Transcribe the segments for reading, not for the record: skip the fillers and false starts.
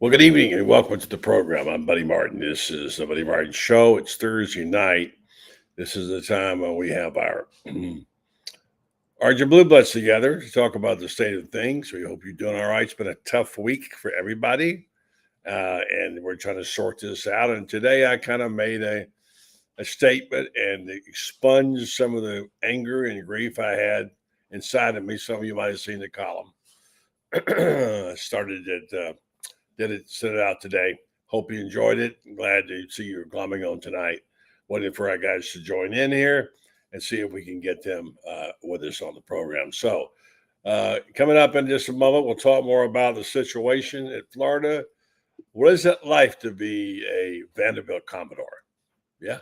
Well, good evening and welcome to the program. I'm Buddy Martin. This is the Buddy Martin Show. It's Thursday night. This is the time when we have our Orange BlueBloods together to talk about the state of things. We hope you're doing all right. It's been a tough week for everybody, and we're trying to sort this out. And today I kind of made a statement and expunged some of the anger and grief I had inside of me. Some of you might have seen the column. I started it. Sent it out today. Hope you enjoyed it. I'm glad to see you glomming on tonight. Waiting for our guys to join in here and see if we can get them with us on the program. So coming up in just a moment, we'll talk more about the situation at Florida. What is it like to be a Vanderbilt Commodore? Yeah,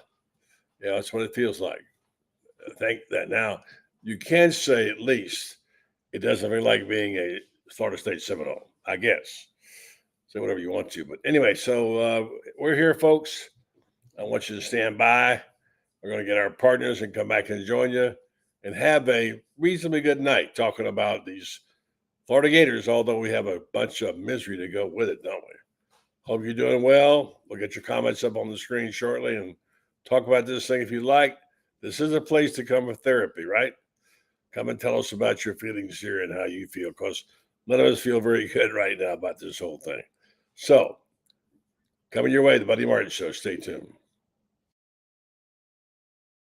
that's what it feels like. I think that now you can say at least it doesn't feel like being a Florida State Seminole, I guess. Say whatever you want to. But anyway, so we're here, folks. I want you to stand by. We're going to get our partners and come back and join you and have a reasonably good night talking about these Florida Gators, although we have a bunch of misery to go with it, don't we? Hope you're doing well. We'll get your comments up on the screen shortly and talk about this thing if you like. This is a place to come for therapy, right? Come and tell us about your feelings here and how you feel, because none of us feel very good right now about this whole thing. So, coming your way, the Buddy Martin Show. Stay tuned.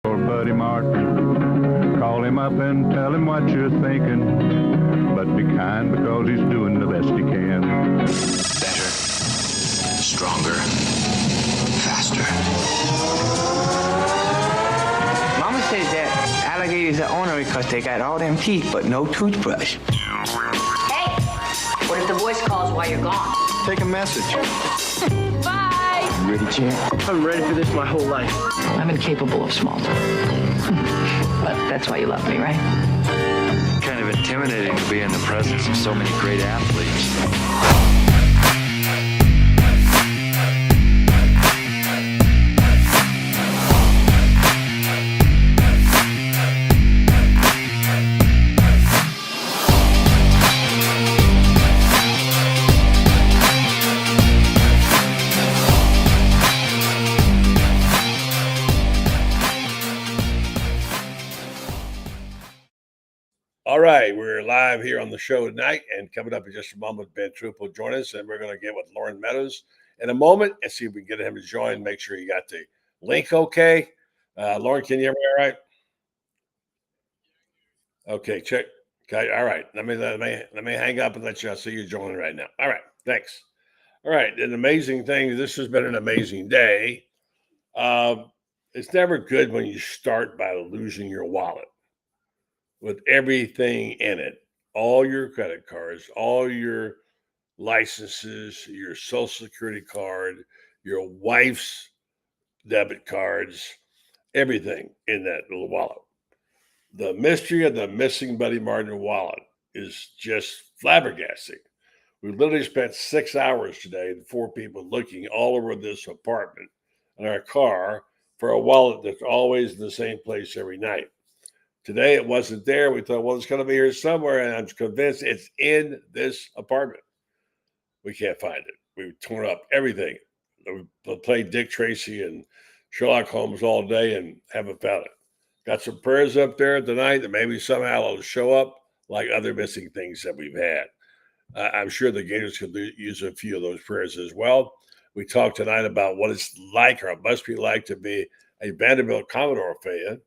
For Buddy Martin, call him up and tell him what you're thinking, but be kind because he's doing the best he can. Better, stronger, faster. Mama says that alligators are ornery because they got all them teeth but no toothbrush. Hey, what if the voice calls while you're gone? Take a message. Bye! You ready, champ? I'm ready for this my whole life. I'm incapable of small talk. But that's why you love me, right? Kind of intimidating to be in the presence of so many great athletes. All right, we're live here on the show tonight, and coming up in just a moment, Ben Troupe will join us, and we're going to get with Loren Meadows in a moment and see if we can get him to join. Make sure you got the link okay. Loren, can you hear me all right? Okay, check. Okay, all right. Let me hang up and let you see you joining right now. All right, thanks. All right, an amazing thing. This has been an amazing day. It's never good when you start by losing your wallet with everything in it, all your credit cards, all your licenses, your social security card, your wife's debit cards, everything in that little wallet. The mystery of the missing Buddy Martin wallet is just flabbergasting. We literally spent 6 hours today, 4 people looking all over this apartment and our car for a wallet that's always in the same place every night. Today, it wasn't there. We thought, well, it's going to be here somewhere, and I'm convinced it's in this apartment. We can't find it. We've torn up everything. We played Dick Tracy and Sherlock Holmes all day and haven't found it. Got some prayers up there tonight that maybe somehow it'll show up like other missing things that we've had. I'm sure the Gators could use a few of those prayers as well. We talked tonight about what it's like or it must be like to be a Vanderbilt Commodore fan,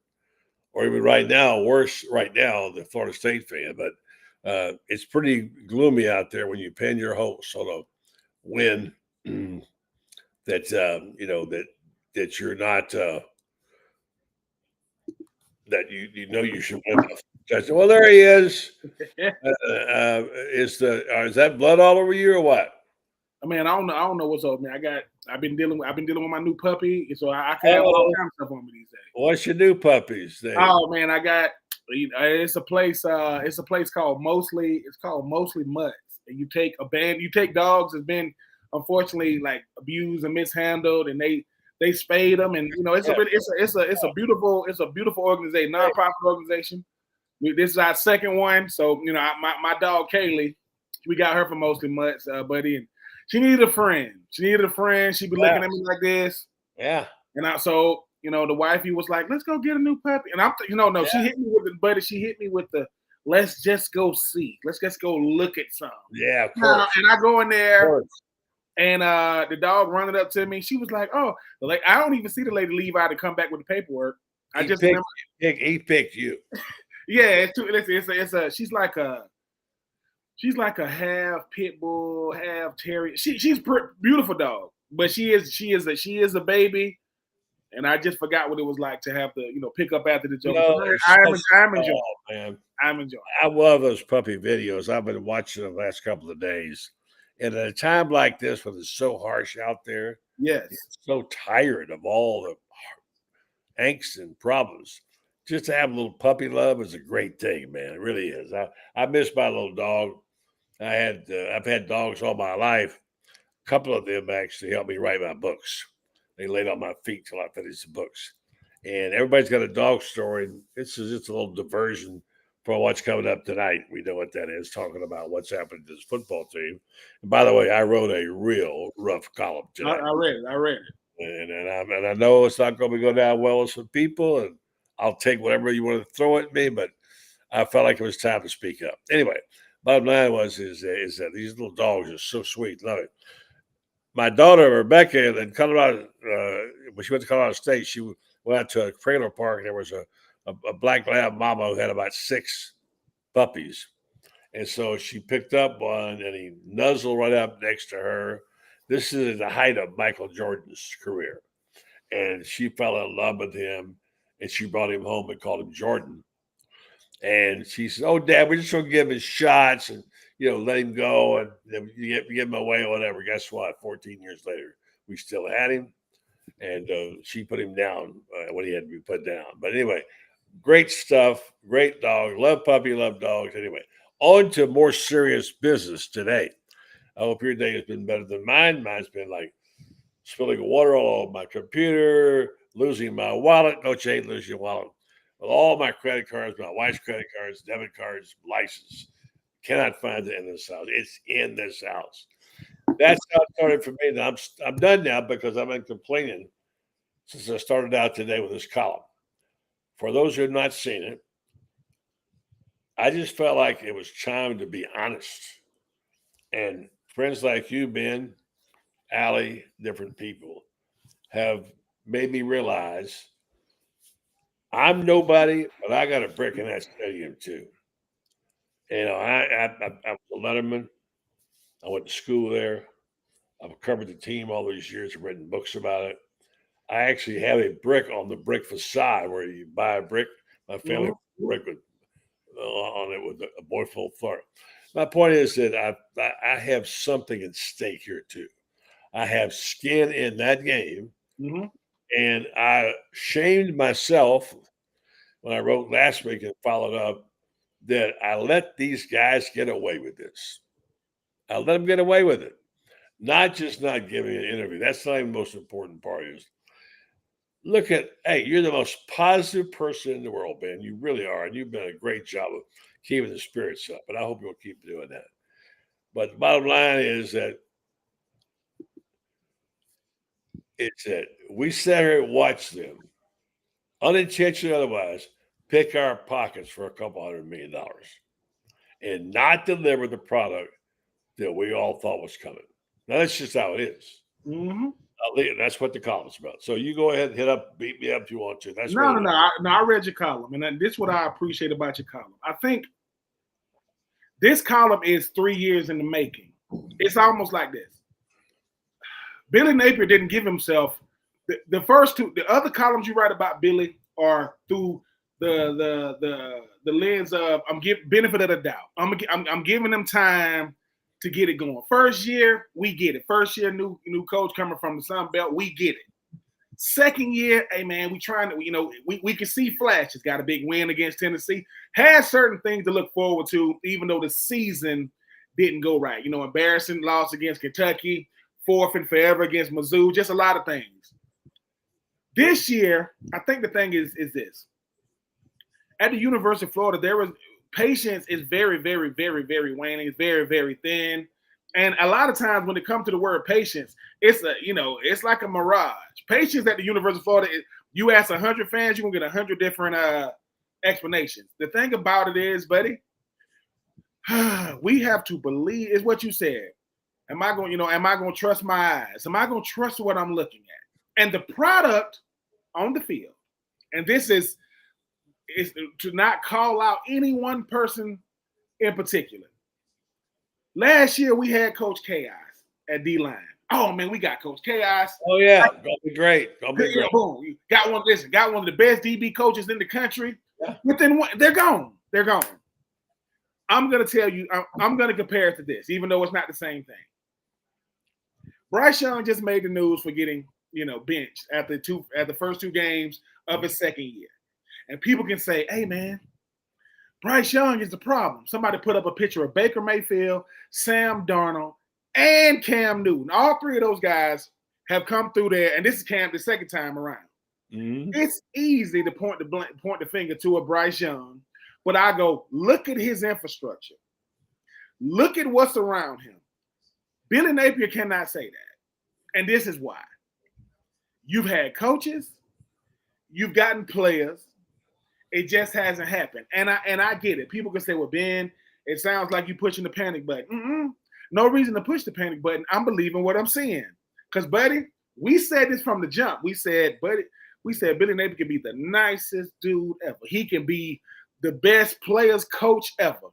or even right now, worse right now, the Florida State fan. But it's pretty gloomy out there when you pin your hopes on a win that you're not that you should win. Well, there he is. Is that blood all over you or what? I mean, I don't know what's up, man. I've been dealing with my new puppy, so I can have all kinds of stuff on me these days. What's your new puppy's name? Oh man, I got it's a place called Mostly. It's called Mostly Mutts. And you take dogs that's been unfortunately like abused and mishandled, and they spayed them, and it's a beautiful organization, nonprofit organization. This is our second one, so my dog Kaylee, we got her from Mostly Mutts, buddy, and She needed a friend. She'd be looking at me like this. Yeah. And so, the wifey was like, let's go get a new puppy. And I'm, no, she hit me with the, buddy. She hit me with the, let's just go see. Let's just go look at some. Yeah, of course. And I go in there, and the dog running up to me. She was like, oh, like I don't even see the lady leave out and come back with the paperwork. He picked you. Yeah, she's like a half pit bull, half terrier. She's beautiful dog, but she is a baby. And I just forgot what it was like to have to, pick up after the joke. I'm enjoying. Man. I'm enjoying. I love those puppy videos. I've been watching them the last couple of days. And at a time like this, when it's so harsh out there, yes, so tired of all the angst and problems. Just to have a little puppy love is a great thing, man. It really is. I miss my little dog. I've had dogs all my life. A couple of them actually helped me write my books. They laid on my feet till I finished the books. And everybody's got a dog story. This is just a little diversion for what's coming up tonight. We know what that is, talking about what's happening to this football team. And by the way, I wrote a real rough column tonight. I read it. And I know it's not going to go down well with some people, and I'll take whatever you want to throw at me, but I felt like it was time to speak up. Anyway, bottom line is that these little dogs are so sweet. Love it. My daughter, Rebecca, in Colorado, when she went to Colorado State, she went out to a trailer park, and there was a black lab mama who had about 6 puppies. And so she picked up one, and he nuzzled right up next to her. This is at the height of Michael Jordan's career. And she fell in love with him, and she brought him home and called him Jordan. And she said, oh, Dad, we're just going to give him shots and, let him go and give him away or whatever. Guess what? 14 years later, we still had him. And she put him down when he had to be put down. But anyway, great stuff. Great dog. Love puppy, love dogs. Anyway, on to more serious business today. I hope your day has been better than mine. Mine's been like spilling water all over my computer, losing my wallet. Don't you hate losing your wallet? With all my credit cards, my wife's credit cards, debit cards, license. Cannot find it in this house. It's in this house. That's how it started for me. Now I'm done now because I've been complaining since I started out today with this column. For those who have not seen it, I just felt like it was time to be honest. And friends like you, Ben, Allie, different people have made me realize I'm nobody, but I got a brick in that stadium too. I was a letterman. I went to school there. I've covered the team all these years. I've written books about it. I actually have a brick on the brick facade where you buy a brick. My family brick on it with a boyful floor. My point is that I have something at stake here too. I have skin in that game, and I shamed myself when I wrote last week and followed up that I let these guys get away with this. I let them get away with it. Not just not giving an interview. That's not even the most important part. Is look at, hey, you're the most positive person in the world, Ben. You really are. And you've done a great job of keeping the spirits up. And I hope you'll keep doing that. But the bottom line is that it's that we sat here and watched them, unintentionally otherwise, pick our pockets for a couple $100 million and not deliver the product that we all thought was coming. Now, that's just how it is. That's what the column's about. So you go ahead and beat me up if you want to. That's No, I read your column, and this is what I appreciate about your column. I think this column is 3 years in the making. It's almost like this. Billy Napier didn't give himself the first two. The other columns you write about Billy are through the lens of I'm giving benefit of the doubt. I'm giving them time to get it going. First year, we get it. First year, new coach coming from the Sun Belt, we get it. Second year, hey man, we trying to, we can see flashes. Got a big win against Tennessee. Has certain things to look forward to, even though the season didn't go right. Embarrassing loss against Kentucky, 4th and forever against Mizzou, just a lot of things. This year, I think the thing is this. At the University of Florida, there was patience is very, very, very, very waning. It's very, very thin. And a lot of times when it comes to the word patience, it's like a mirage. Patience at the University of Florida, you ask 100 fans, you're going to get 100 different explanations. The thing about it is, buddy, we have to believe, is what you said. Am I going to trust my eyes? Am I going to trust what I'm looking at? And the product on the field, and this is to not call out any one person in particular. Last year, we had Coach Chaos at D-line. Oh, man, we got Coach Chaos. Oh, yeah. Gonna be great. Gonna be great. Boom. Got one of the best DB coaches in the country. Yeah. Within one, they're gone. They're gone. I'm going to tell you, I'm going to compare it to this, even though it's not the same thing. Bryce Young just made the news for getting, benched at the first 2 games of his second year. And people can say, hey, man, Bryce Young is the problem. Somebody put up a picture of Baker Mayfield, Sam Darnold, and Cam Newton. All 3 of those guys have come through there, and this is Cam the second time around. Mm-hmm. It's easy to point the finger to a Bryce Young, but I go, look at his infrastructure. Look at what's around him. Billy Napier cannot say that, and this is why. You've had coaches, you've gotten players. It just hasn't happened. And I get it. People can say, well, Ben, it sounds like you're pushing the panic button. No reason to push the panic button. I'm believing what I'm seeing. Because, buddy, we said this from the jump. We said Billy Napier can be the nicest dude ever. He can be the best players coach ever.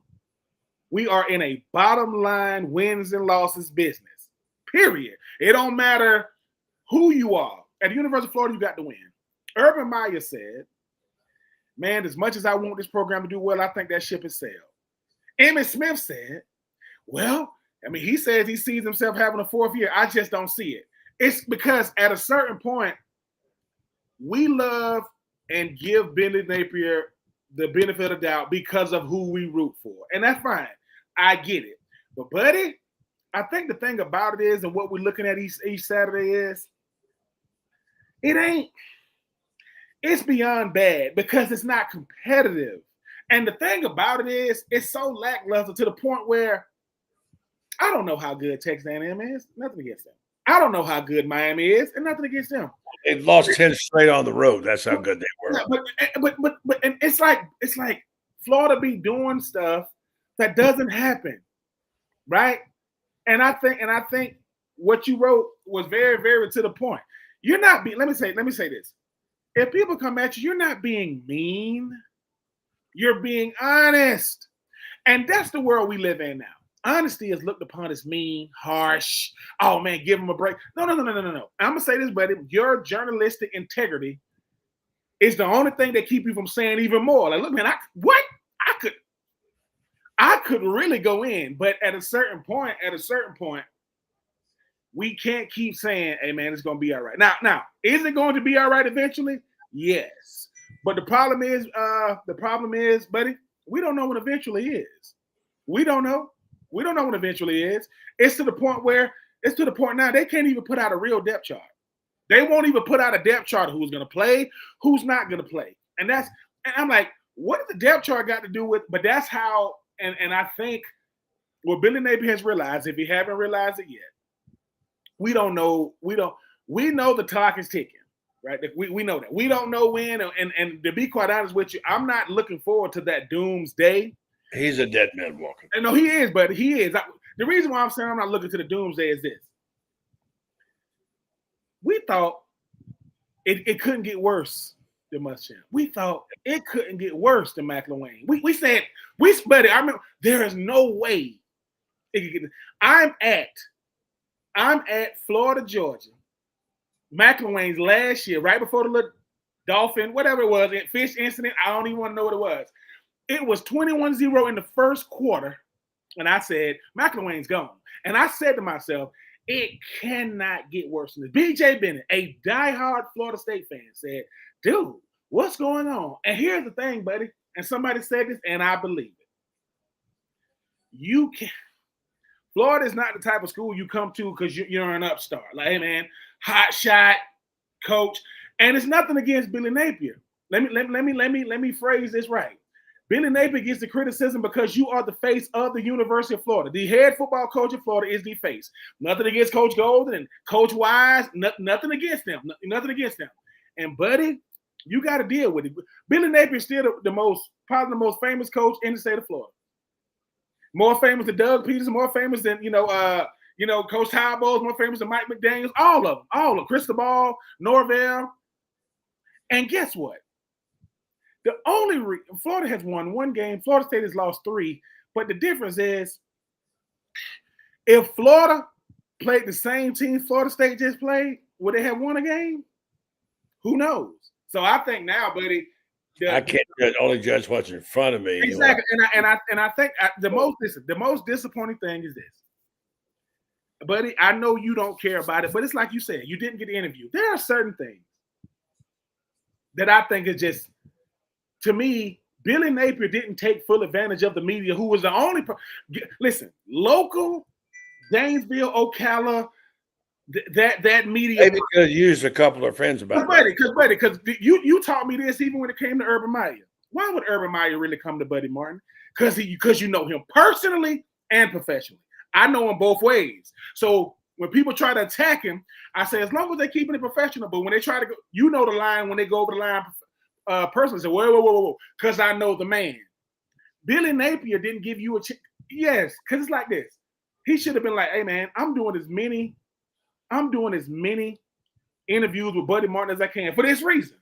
We are in a bottom line wins and losses business, period. It don't matter who you are. At the University of Florida, you got to win. Urban Meyer said, man, as much as I want this program to do well, I think that ship has sailed. Emmitt Smith said, well, he says he sees himself having a 4th year. I just don't see it. It's because at a certain point, we love and give Billy Napier the benefit of doubt because of who we root for. And that's fine. I get it. But, buddy, I think the thing about it is, and what we're looking at each Saturday is, it's beyond bad because it's not competitive. And the thing about it is, it's so lackluster to the point where I don't know how good Texas A&M is. Nothing against them. I don't know how good Miami is, and nothing against them. They lost 10 straight on the road. That's how good they were. But and it's like Florida be doing stuff that doesn't happen, right? And I think what you wrote was very, very to the point. You're not being. Let me say this. If people come at you, you're not being mean. You're being honest, and that's the world we live in now. Honesty is looked upon as mean, harsh. Oh, man, give them a break. No. I'm going to say this, buddy. Your journalistic integrity is the only thing that keep you from saying even more. Like, look, man, I could really go in, but at a certain point, we can't keep saying, hey, man, it's going to be all right. Now, is it going to be all right eventually? Yes. But the problem is, buddy, we don't know what eventually is. We don't know. We don't know what eventually is. It's to the point now they can't even put out a real depth chart. They won't even put out a depth chart of who's going to play, who's not going to play. And I'm like, what does the depth chart got to do with? But that's how, and I think what Billy Napier has realized, if he haven't realized it yet, we don't know. We know the clock is ticking, right? We know that. We don't know when, and to be quite honest with you, I'm not looking forward to that doomsday. He's a dead man walking. No, he is, but he is. The reason why I'm saying I'm not looking to the doomsday is this. We thought it couldn't get worse than Muschamp. We thought it couldn't get worse than McElwain. We said, but I remember there is no way it could get. I'm at Florida, Georgia. McElwain's last year, right before the little dolphin, whatever it was, fish incident. I don't even want to know what it was. It was 21-0 in the first quarter, and I said, McElwain's gone. And I said to myself, it cannot get worse than this. B.J. Bennett, a diehard Florida State fan, said, dude, what's going on? And here's the thing, buddy, and somebody said this, and I believe it. Florida is not the type of school you come to because you're an upstart. Like, hey, man, hot shot, coach. And it's nothing against Billy Napier. Let me phrase this right. Billy Napier gets the criticism because you are the face of the University of Florida. The head football coach of Florida is the face. Nothing against Coach Golden and Coach Wise. Nothing against them. Nothing against them. And buddy, you got to deal with it. Billy Napier is still probably the most famous coach in the state of Florida. More famous than Doug Peterson. More famous than Coach Ty Bowles. More famous than Mike McDaniels. All of them. Cristobal, Norvell. And guess what? The only Florida has won one game. Florida State has lost 3. But the difference is, if Florida played the same team Florida State just played, would they have won a game? Who knows? So I think now, buddy, I can't only judge what's in front of me. Exactly, and I think the most disappointing thing is this, buddy. I know you don't care about it, but it's like you said, you didn't get the interview. There are certain things that I think is just. To me, Billy Napier didn't take full advantage of the media, who was the only listen, local, Gainesville, Ocala, that media. Maybe could have used a couple of friends about it. Because you taught me this even when it came to Urban Meyer. Why would Urban Meyer really come to Buddy Martin? Because you know him personally and professionally. I know him both ways. So when people try to attack him, I say as long as they're keeping it professional. But when they try to go, you know the line when they go over the line. Personally say, whoa, because I know the man. Billy Napier didn't give you a chance. Yes, because it's like this. He should have been like, hey man, I'm doing as many interviews with Buddy Martin as I can for this reason.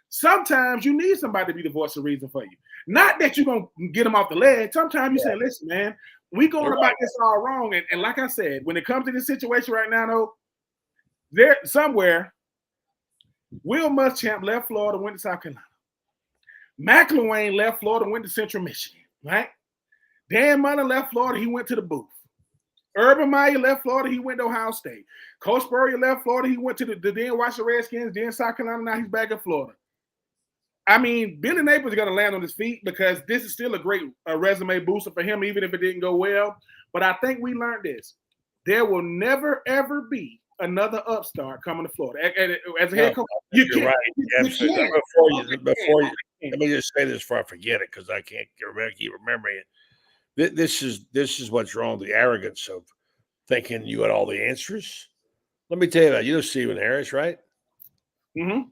Sometimes you need somebody to be the voice of reason for you. Not that you're gonna get them off the ledge. Sometimes you say, listen, man, we going about this all wrong. And like I said, when it comes to this situation right now, though, there somewhere, Will Muschamp left Florida, went to South Carolina. McElwain left Florida, went to Central Michigan, right? Dan Mullen left Florida, he went to the booth. Urban Meyer left Florida, he went to Ohio State. Coach Spurrier left Florida, he went to the then Washington Redskins, then South Carolina, now he's back in Florida. I mean, Billy Napier is going to land on his feet because this is still a great resume booster for him, even if it didn't go well. But I think we learned this. There will never, ever be another upstart coming to Florida. As a head coach, you're right. Absolutely. Before you, let me just say this before I forget it, because I can't keep remembering it. This is what's wrong, the arrogance of thinking you had all the answers. Let me tell you that. You know Stephen Harris, right? Mm-hmm.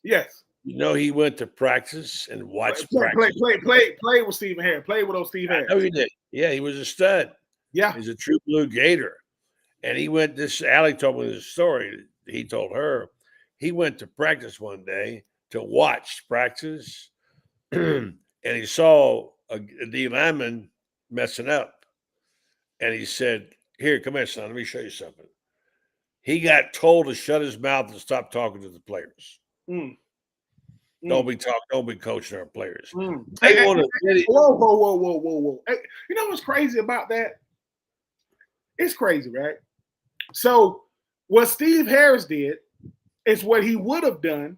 Yes. You know he went to practice and watched practice. Play with Stephen Harris. Play with old Steve Harris. Oh, he did. Yeah, he was a stud. Yeah. He's a true blue Gator. And he went, Allie told me this story. He told her he went to practice one day to watch practice, and he saw a D lineman messing up. And he said, here, come here, son, let me show you something. He got told to shut his mouth and stop talking to the players. Don't be coaching our players. Whoa. Hey, you know what's crazy about that? It's crazy, right? So what Steve Harris did is what he would have done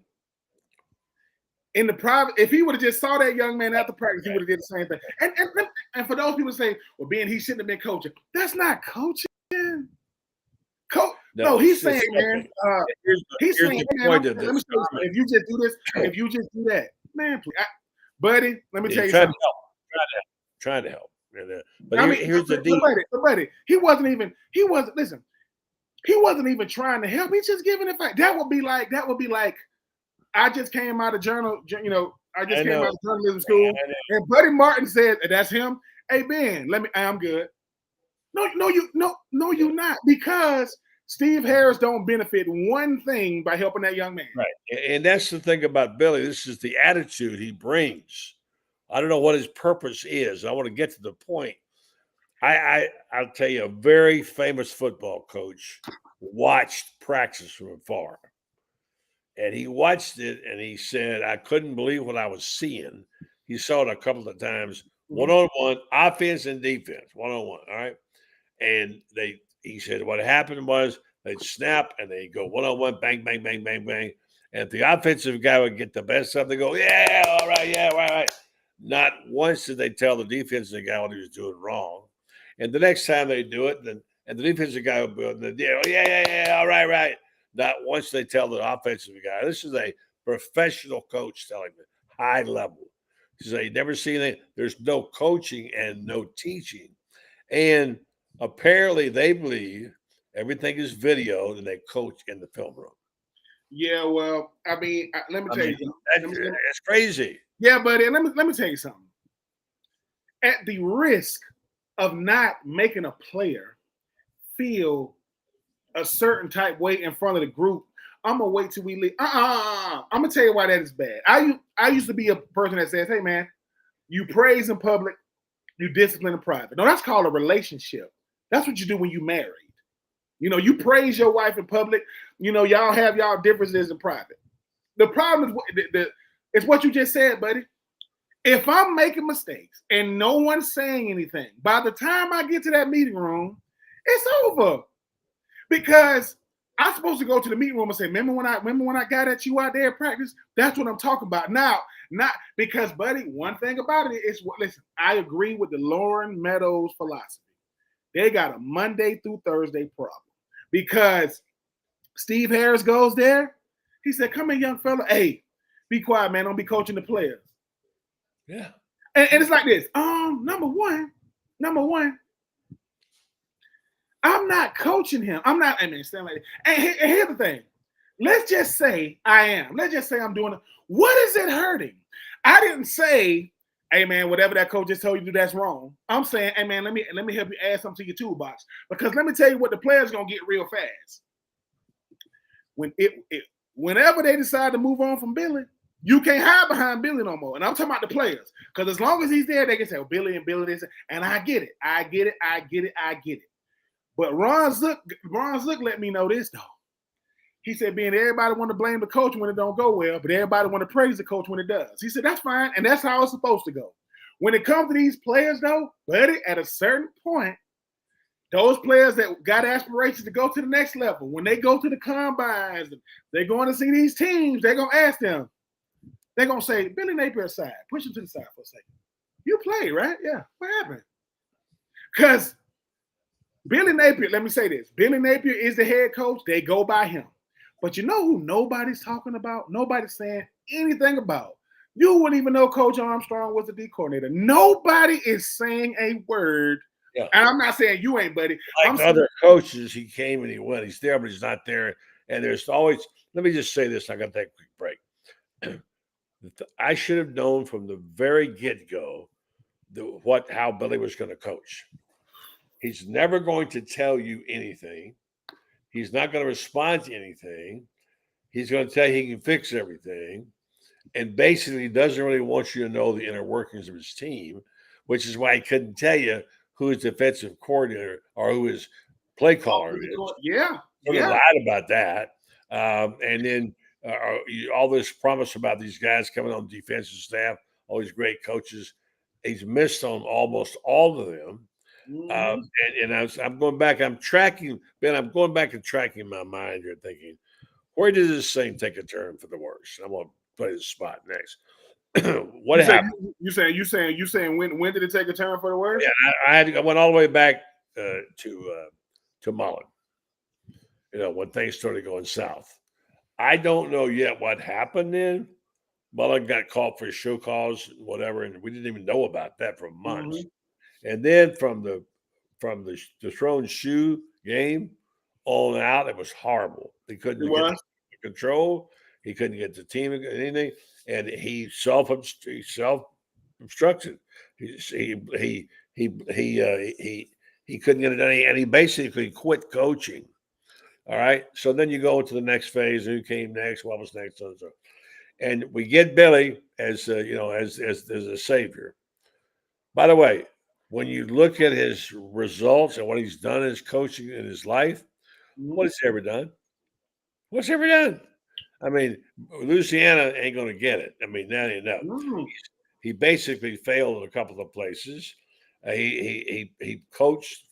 in the private. If he would have just saw that young man after practice, he would have did the same thing. And for those people to say, well, he shouldn't have been coaching. That's not coaching. No, he's saying, man. He's saying, man, let me tell you something. If you just do this, if you just do that, man, please, buddy, let me tell you something. Trying to help. But here's the deal. Buddy, he wasn't even trying to help. He's just giving it back. That would be like, I just came out of came out of journalism school, and Buddy Martin said, that's him. Hey, Ben, I'm good. No, you're not, because Steve Harris don't benefit one thing by helping that young man. Right. And that's the thing about Billy. This is the attitude he brings. I don't know what his purpose is. I want to get to the point. I'll tell you, a very famous football coach watched practice from afar. And he watched it and he said, I couldn't believe what I was seeing. He saw it a couple of times, one-on-one, offense and defense, one-on-one. All right. And he said what happened was they'd snap and they'd go one-on-one, bang, bang, bang, bang, bang. And if the offensive guy would get the best of it, they go, yeah, all right, yeah, right. Not once did they tell the defensive guy what he was doing wrong. And the next time they do it, and the defensive guy will be, yeah, all right. Not once they tell the offensive guy. This is a professional coach telling them, high level. He said, "He'd never seen it. There's no coaching and no teaching." And apparently they believe everything is videoed and they coach in the film room. Yeah, well, I mean, let me tell you something. It's crazy. Yeah, buddy, let me tell you something. At the risk of not making a player feel a certain type way in front of the group, I'm gonna wait till we leave. I'm gonna tell you why that is bad. I used to be a person that says, "Hey, man, you praise in public, you discipline in private." No, that's called a relationship. That's what you do when you married. You know, you praise your wife in public. You know, y'all have y'all differences in private. The problem is what you just said, buddy. If I'm making mistakes and no one's saying anything, by the time I get to that meeting room, it's over. Because I'm supposed to go to the meeting room and say, remember when I got at you out there at practice? That's what I'm talking about. Now, not because, buddy, one thing about it is, listen, I agree with the Loren Meadows philosophy. They got a Monday through Thursday problem. Because Steve Harris goes there, he said, "Come in, young fella. Hey, be quiet, man. Don't be coaching the players." Yeah. And it's like this. Number one, I'm not coaching him. I'm not, stand like that. And here's the thing. Let's just say I am. Let's just say I'm doing it. What is it hurting? I didn't say, "Hey, man, whatever that coach just told you to do, that's wrong." I'm saying, "Hey, man, let me help you add something to your toolbox." Because let me tell you what the players going to get real fast. Whenever they decide to move on from Billy, you can't hide behind Billy no more. And I'm talking about the players. Because as long as he's there, they can say, "Oh, Billy and Billy this." And I get it. But Ron Zook let me know this, though. He said, "Being everybody want to blame the coach when it don't go well, but everybody want to praise the coach when it does." He said, "That's fine, and that's how it's supposed to go." When it comes to these players, though, buddy, at a certain point, those players that got aspirations to go to the next level, when they go to the combines, they're going to see these teams, they're going to ask them. They're going to say, "Billy Napier aside, push him to the side for a second. You play, right? Yeah. What happened?" Because Billy Napier, let me say this. Billy Napier is the head coach. They go by him. But you know who nobody's talking about? Nobody's saying anything about. You wouldn't even know Coach Armstrong was the D coordinator. Nobody is saying a word. Yeah. And I'm not saying you ain't, buddy. Like other coaches, he came and he went. He's there, but he's not there. And there's always, let me just say this. I got to take a quick break. I should have known from the very get-go how Billy was going to coach. He's never going to tell you anything. He's not going to respond to anything. He's going to tell you he can fix everything. And basically doesn't really want you to know the inner workings of his team, which is why he couldn't tell you who his defensive coordinator or who his play caller is. Yeah. He lied about that. And then all this promise about these guys coming on the defensive staff, all these great coaches, he's missed on almost all of them. Mm-hmm. I'm going back. I'm tracking, Ben. I'm going back and tracking my mind here, thinking, where did this thing take a turn for the worse? I'm going to play the spot next. What happened? You saying when did it take a turn for the worse? Yeah, I went all the way back to Mullen. You know, when things started going south. I don't know yet what happened then. Mullen got called for show cause, whatever, and we didn't even know about that for months. Mm-hmm. And then from the thrown shoe game on out, it was horrible. He couldn't get the control. He couldn't get the team anything, and he self-obstructed. He couldn't get it done, and he basically quit coaching. All right. So then you go into the next phase. Who came next? What was next? And we get Billy as a savior. By the way, when you look at his results and what he's done in his coaching in his life, what has he ever done? What's he ever done? I mean, Louisiana ain't going to get it. I mean, that ain't enough. He basically failed in a couple of places. He coached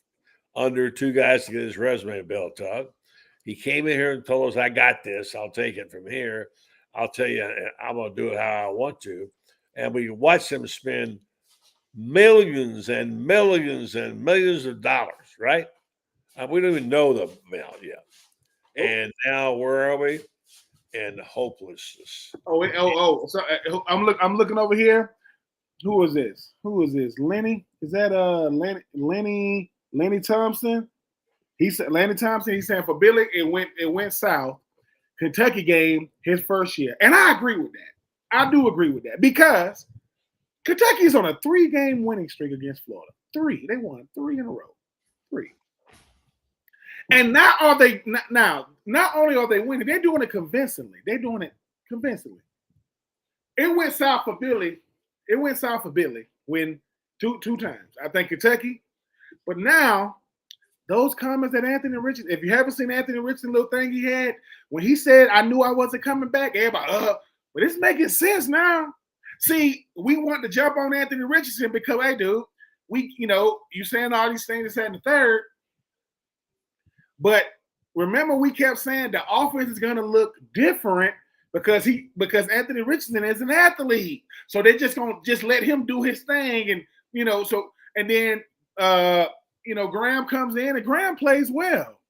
under two guys to get his resume built up. He came in here and told us, "I got this. I'll take it from here. I'll tell you, I'm going to do it how I want to." And we watched him spend millions and millions and millions of dollars, right? We don't even know the amount yet. And now where are we? In hopelessness. So I'm looking over here. Who is this? Who is this? Lenny? Is that Lenny Thompson? He said Lenny Thompson. He's saying for Billy, it went south. Kentucky game his first year, and I agree with that. I do agree with that because Kentucky's on a 3-game winning streak against Florida. 3. They won 3 in a row. 3. And not only are they winning, they're doing it convincingly. It went south for Billy. When two times. I think Kentucky. But now, those comments that Anthony Richardson, if you haven't seen Anthony Richardson little thing he had, when he said, I knew I wasn't coming back, everybody, but it's making sense now. See, we want to jump on Anthony Richardson because, hey, dude, you saying all these things, this, and the third. But remember, we kept saying the offense is going to look different because Anthony Richardson is an athlete. So they're just going to let him do his thing. And, then Graham comes in and Graham plays well.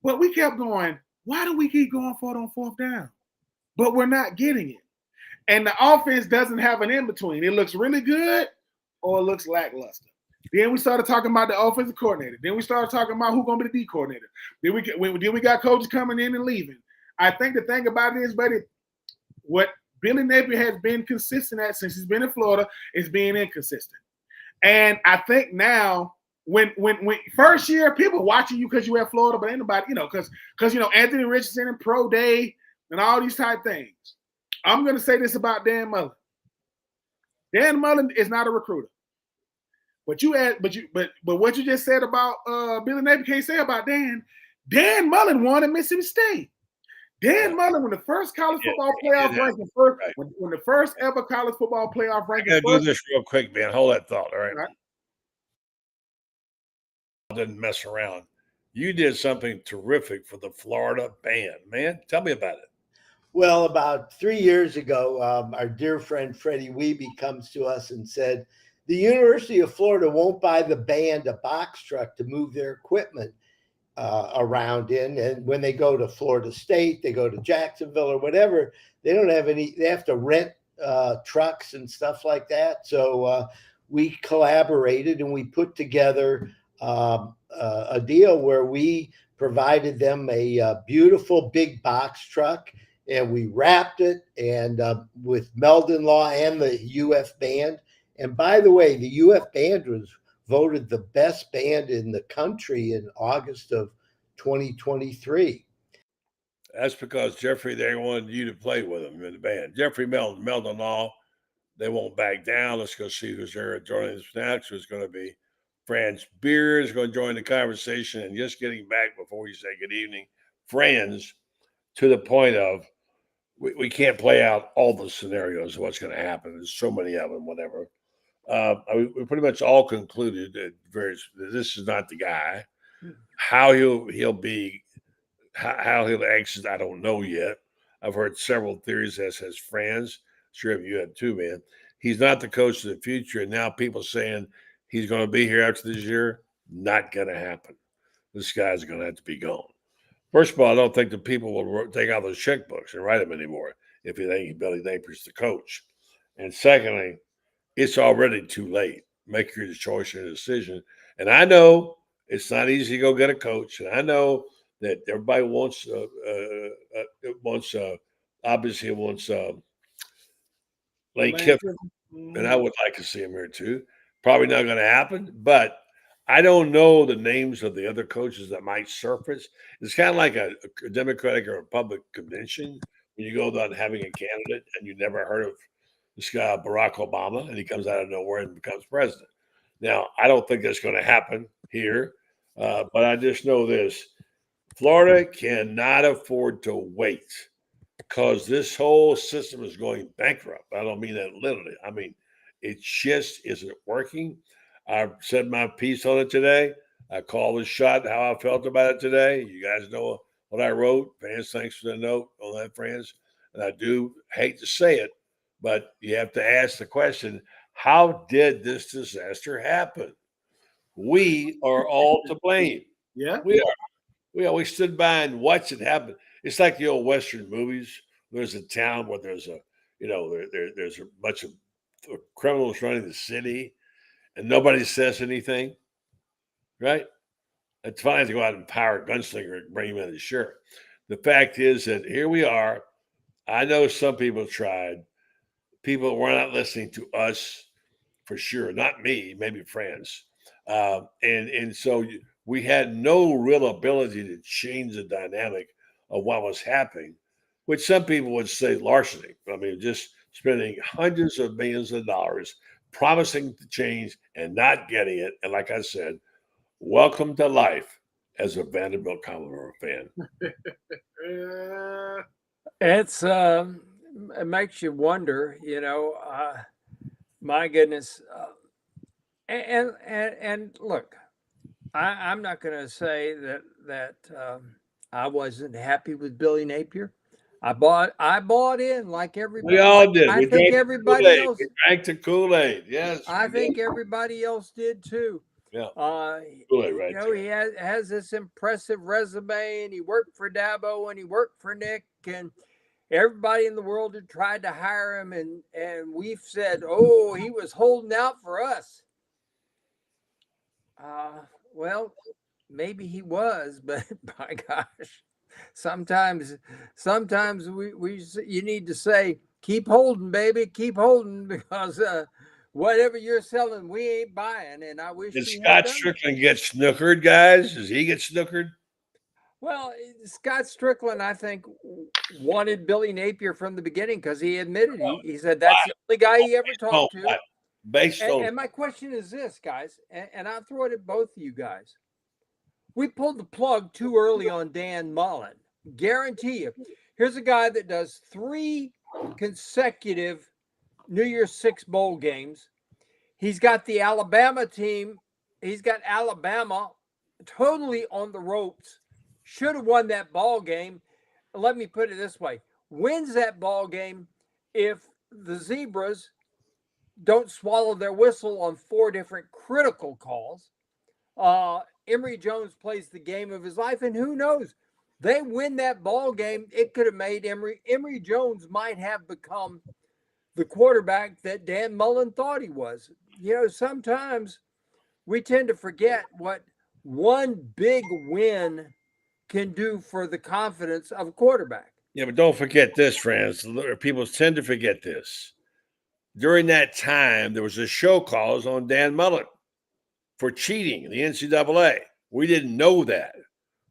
But we kept going, why do we keep going for it on 4th down? But we're not getting it. And the offense doesn't have an in-between. It looks really good or it looks lackluster. Then we started talking about the offensive coordinator. Then we started talking about who's going to be the D coordinator. Then we got coaches coming in and leaving. I think the thing about it is, buddy, what Billy Napier has been consistent at since he's been in Florida is being inconsistent. And I think now, when first year, people watching you because you at Florida, but ain't nobody, because Anthony Richardson and Pro Day and all these type things. I'm going to say this about Dan Mullen. Dan Mullen is not a recruiter. But what you just said about Billy Napier can't say about Dan. Dan Mullen won at Mississippi State. Dan Mullen, when the first college football playoff ranking, when the first ever college football playoff ranking. I gotta do this real quick, man. Hold that thought, all right? Didn't mess around. You did something terrific for the Florida band, man. Tell me about it. Well, about 3 years ago, our dear friend Freddie Wiebe comes to us and said, the University of Florida won't buy the band a box truck to move their equipment around in. And when they go to Florida State, they go to Jacksonville or whatever, they don't have any, they have to rent trucks and stuff like that. So we collaborated and we put together a deal where we provided them a beautiful big box truck and we wrapped it and with Meldon Law and the UF band. And by the way, the UF band was voted the best band in the country in August of 2023. That's because Jeffrey, they wanted you to play with them in the band. Jeffrey Meldon Law, they won't back down. Let's go see who's there joining us next. Who's going to be Franz Beer is going to join the conversation. And just getting back before we say good evening, Franz, to the point of we can't play out all the scenarios of what's going to happen. There's so many of them, whatever. We pretty much all concluded that this is not the guy. How he'll exit, I don't know yet. I've heard several theories, as has Franz. Sure, you have too, man. He's not the coach of the future, and now people saying he's going to be here after this year. Not going to happen. This guy's going to have to be gone. First of all, I don't think the people will take out those checkbooks and write them anymore if you think Billy Napier's the coach. And secondly, it's already too late. Make your choice and decision. And I know it's not easy to go get a coach. And I know that everybody wants Lane Kiffin. And I would like to see him here too. Probably not going to happen. But I don't know the names of the other coaches that might surface. It's kind of like a Democratic or Republican convention when you go down having a candidate and you never heard of this guy, Barack Obama, and he comes out of nowhere and becomes president. Now, I don't think that's going to happen here, but I just know this. Florida cannot afford to wait because this whole system is going bankrupt. I don't mean that literally. I mean, it just isn't working. I said my piece on it today. I called the shot how I felt about it today. You guys know what I wrote. Franz, thanks for the note on that, Franz. And I do hate to say it, but you have to ask the question, how did this disaster happen? We are all to blame. Yeah. We are. We always stood by and watched it happen. It's like the old Western movies. There's a town where there's a bunch of criminals running the city and nobody says anything, right? It's fine to go out and empower a gunslinger and bring him in, sure. The fact is that here we are. I know some people tried. People were not listening to us for sure. Not me, maybe Franz. And so we had no real ability to change the dynamic of what was happening, which some people would say larceny. I mean, just spending hundreds of millions of dollars promising to change and not getting it. And like I said, welcome to life as a Vanderbilt Commodore fan. It's it makes you wonder, my goodness. And look, I'm not going to say that I wasn't happy with Billy Napier. I bought in like everybody. We all did. I think everybody else. We drank the Kool-Aid. Yes. I think everybody else did too. Yeah. Kool-Aid, right? He has this impressive resume, and he worked for Dabo, and he worked for Nick, and everybody in the world had tried to hire him, and we've said, oh, he was holding out for us. Well, maybe he was, but my gosh, sometimes we you need to say, keep holding, baby, keep holding, because whatever you're selling, we ain't buying. And I wish. Did Scott Strickland get snookered, guys? Does he get snookered? Well, Scott Strickland, I think, wanted Billy Napier from the beginning because he admitted he said that's the only guy he ever talked to. And my question is this, guys, and I'll throw it at both of you guys. We pulled the plug too early on Dan Mullen. Guarantee you. Here's a guy that does 3 consecutive New Year's Six bowl games. He's got the Alabama team. He's got Alabama totally on the ropes. Should have won that ball game. Let me put it this way. Wins that ball game if the Zebras don't swallow their whistle on 4 different critical calls. Emory Jones plays the game of his life, and who knows? They win that ball game. It could have made Emory Jones might have become the quarterback that Dan Mullen thought he was. Sometimes we tend to forget what one big win can do for the confidence of a quarterback. Yeah, but don't forget this, Franz. People tend to forget this. During that time, there was a show cause on Dan Mullen for cheating in the NCAA. We didn't know that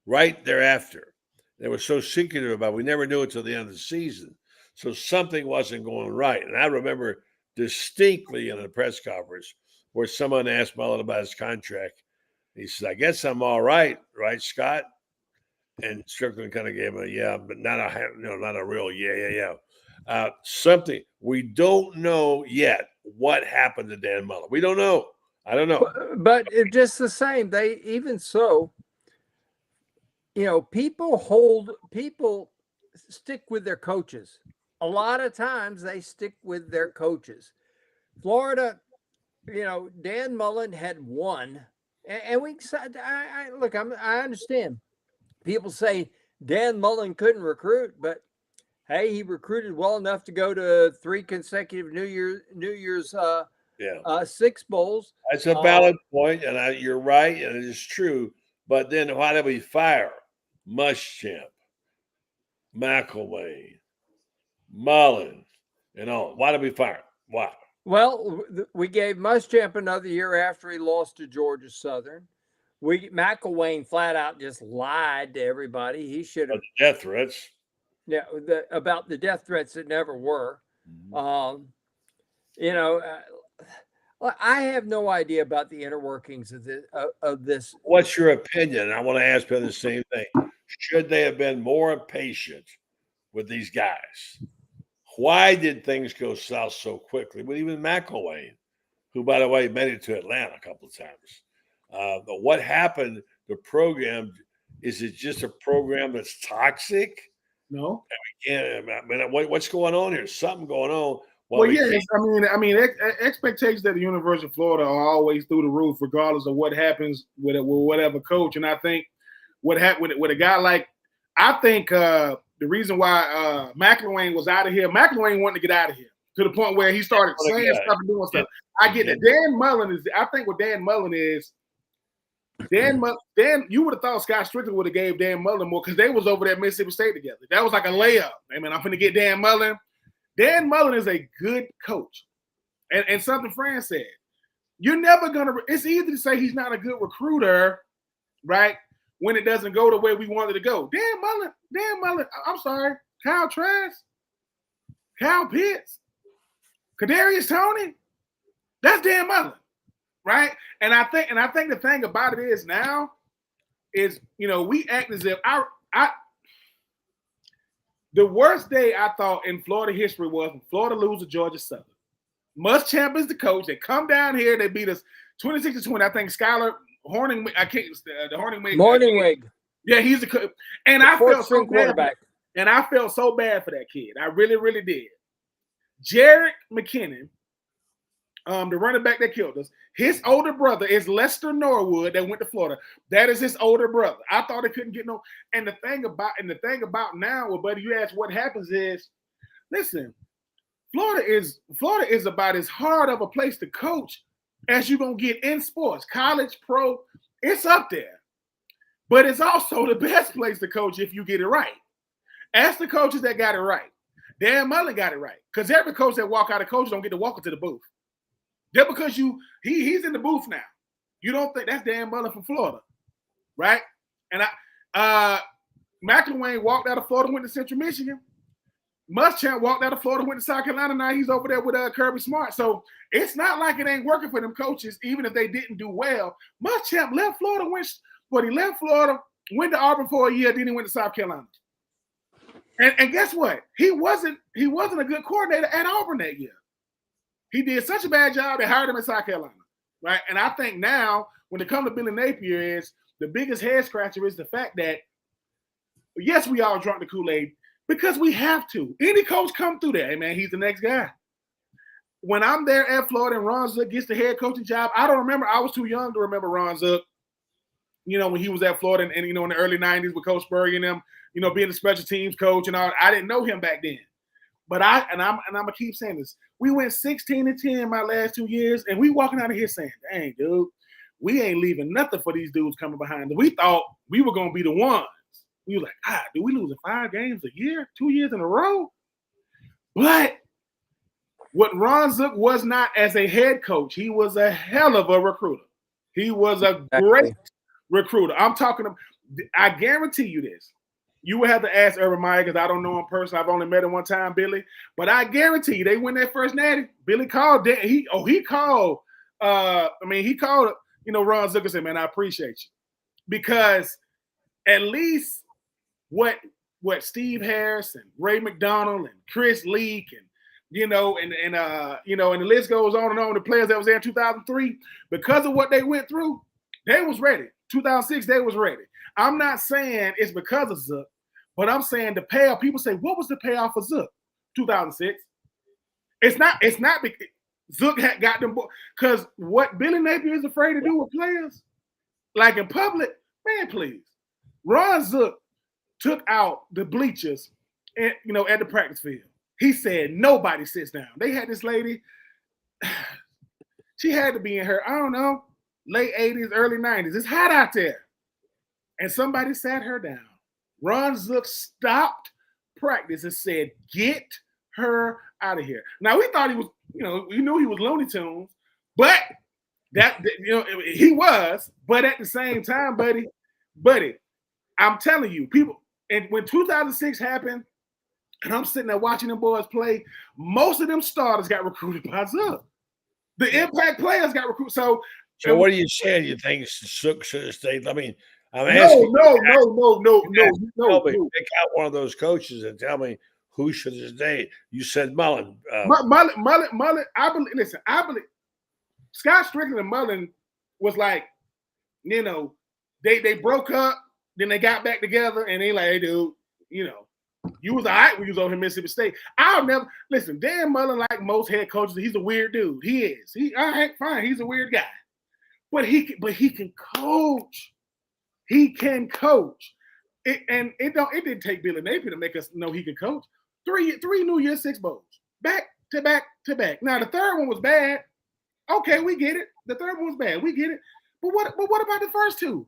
right thereafter. They were so secretive about it. We never knew it till the end of the season. So something wasn't going right. And I remember distinctly in a press conference where someone asked Mullen about his contract. He said, I guess I'm all right, Scott? And Strickland kind of gave him a yeah, but not a real yeah. Something we don't know yet what happened to Dan Mullen. We don't know. I don't know. But it's just the same. They even so, people stick with their coaches. A lot of times they stick with their coaches. Florida, Dan Mullen had won, and we said, I understand. People say Dan Mullen couldn't recruit, but hey, he recruited well enough to go to 3 consecutive New Year's Six bowls. That's a valid point, and you're right, and it is true. But then why did we fire Muschamp, McElwain, Mullen, and all? Why did we fire him? Why? Well, we gave Muschamp another year after he lost to Georgia Southern. McElwain flat out just lied to everybody. He should have death threats. Yeah, about the death threats that never were. Mm-hmm. I have no idea about the inner workings of this. What's your opinion? I want to ask you the same thing. Should they have been more patient with these guys? Why did things go south so quickly? But even McElwain, who, by the way, made it to Atlanta a couple of times. But what happened? The program, is it just a program that's toxic? No. What's going on here? Something going on. Expectations at the University of Florida are always through the roof, regardless of what happens with whatever coach. And I think what happened with a guy like, the reason why McElwain was out of here, McElwain wanted to get out of here. to the point where he started saying stuff and doing stuff. I get that. Dan Mullen is. I think what Dan Mullen is. Dan, you would have thought Scott Strickland would have gave Dan Mullen more because they was over there at Mississippi State together. That was like a layup. I mean, I'm going to get Dan Mullen. Dan Mullen is a good coach. And something Franz said, you're never going to – it's easy to say he's not a good recruiter, right, when it doesn't go the way we wanted to go. Dan Mullen, I'm sorry, Kyle Trask, Kyle Pitts, Kadarius Toney, that's Dan Mullen. Right, and I think the thing about it is now is we act as if the worst day I thought in Florida history was when Florida lose to Georgia Southern. Muschamp is the coach. They come down here, they beat us 26-20. I think Skylar Horning, Morningwig. Yeah, he's the coach, and I felt so bad. And I felt so bad for that kid. I really, really did. Jarek McKinnon. The running back that killed us. His older brother is Lester Norwood that went to Florida. That is his older brother. I thought it couldn't get no. And the thing about now, well, buddy, you ask what happens is, listen, Florida is about as hard of a place to coach as you're gonna get in sports, college, pro. It's up there, but it's also the best place to coach if you get it right. Ask the coaches that got it right. Dan Mullen got it right because every coach that walk out of coach don't get to walk into the booth. Just because he's in the booth now. You don't think that's Dan Mullen from Florida, right? And McElwain walked out of Florida, went to Central Michigan. Muschamp walked out of Florida, went to South Carolina. Now he's over there with Kirby Smart. So it's not like it ain't working for them coaches, even if they didn't do well. Muschamp left Florida, went to Auburn for a year, then he went to South Carolina. And guess what? He wasn't a good coordinator at Auburn that year. He did such a bad job, they hired him in South Carolina, right? And I think now, when it comes to Billy Napier, is the biggest head scratcher is the fact that, yes, we all drunk the Kool-Aid because we have to. Any coach come through there, hey, man, he's the next guy. When I'm there at Florida and Ron Zook gets the head coaching job, I don't remember. I was too young to remember Ron Zook, when he was at Florida and in the early 90s with Coach Spurrier and them, being the special teams coach and all. I didn't know him back then. But I'm gonna keep saying this. We went 16-10 my last 2 years, and we walking out of here saying, "Dang, dude, we ain't leaving nothing for these dudes coming behind us." We thought we were gonna be the ones. We were like, dude, we losing 5 games a year, 2 years in a row. But what Ron Zook was not as a head coach, he was a hell of a recruiter. He was a great recruiter. I guarantee you this. You would have to ask Urban Meyer because I don't know him personally. I've only met him one time, Billy. But I guarantee you, they win that first natty. Billy called. He called. Ron Zook and said, "Man, I appreciate you," because at least what Steve Harris and Ray McDonald and Chris Leak and and the list goes on and on. The players that was there in 2003, because of what they went through, they was ready. 2006, they was ready. I'm not saying it's because of Zook, but I'm saying the payoff. People say, what was the payoff for Zook? 2006. It's not because Zook had got them, because what Billy Napier is afraid to do with players, like in public, man, please. Ron Zook took out the bleachers at the practice field. He said, nobody sits down. They had this lady, she had to be in her, I don't know, late 80s, early 90s. It's hot out there. And somebody sat her down. Ron Zook stopped practice and said, get her out of here. Now, we thought he was, we knew he was Looney Tunes, but he was. But at the same time, buddy, I'm telling you, people, and when 2006 happened, and I'm sitting there watching them boys play, most of them starters got recruited by Zook. The impact players got recruited. So what are you saying? You think Zook should have stayed? I mean, I'm asking. No. Pick out one of those coaches and tell me who should have stayed. You said Mullen. Mullen. I believe Scott Strickland and Mullen was like, they broke up, then they got back together, and they like, hey, dude, you was all right when you was over in Mississippi State. I'll never listen. Dan Mullen, like most head coaches, he's a weird dude. He is. All right, fine. He's a weird guy, but he can coach. He can coach. It didn't take Billy Napier to make us know he could coach. Three New Year's Six bowls back to back to back. Now the third one was bad. Okay, we get it. The third one was bad. We get it. But what about the first two?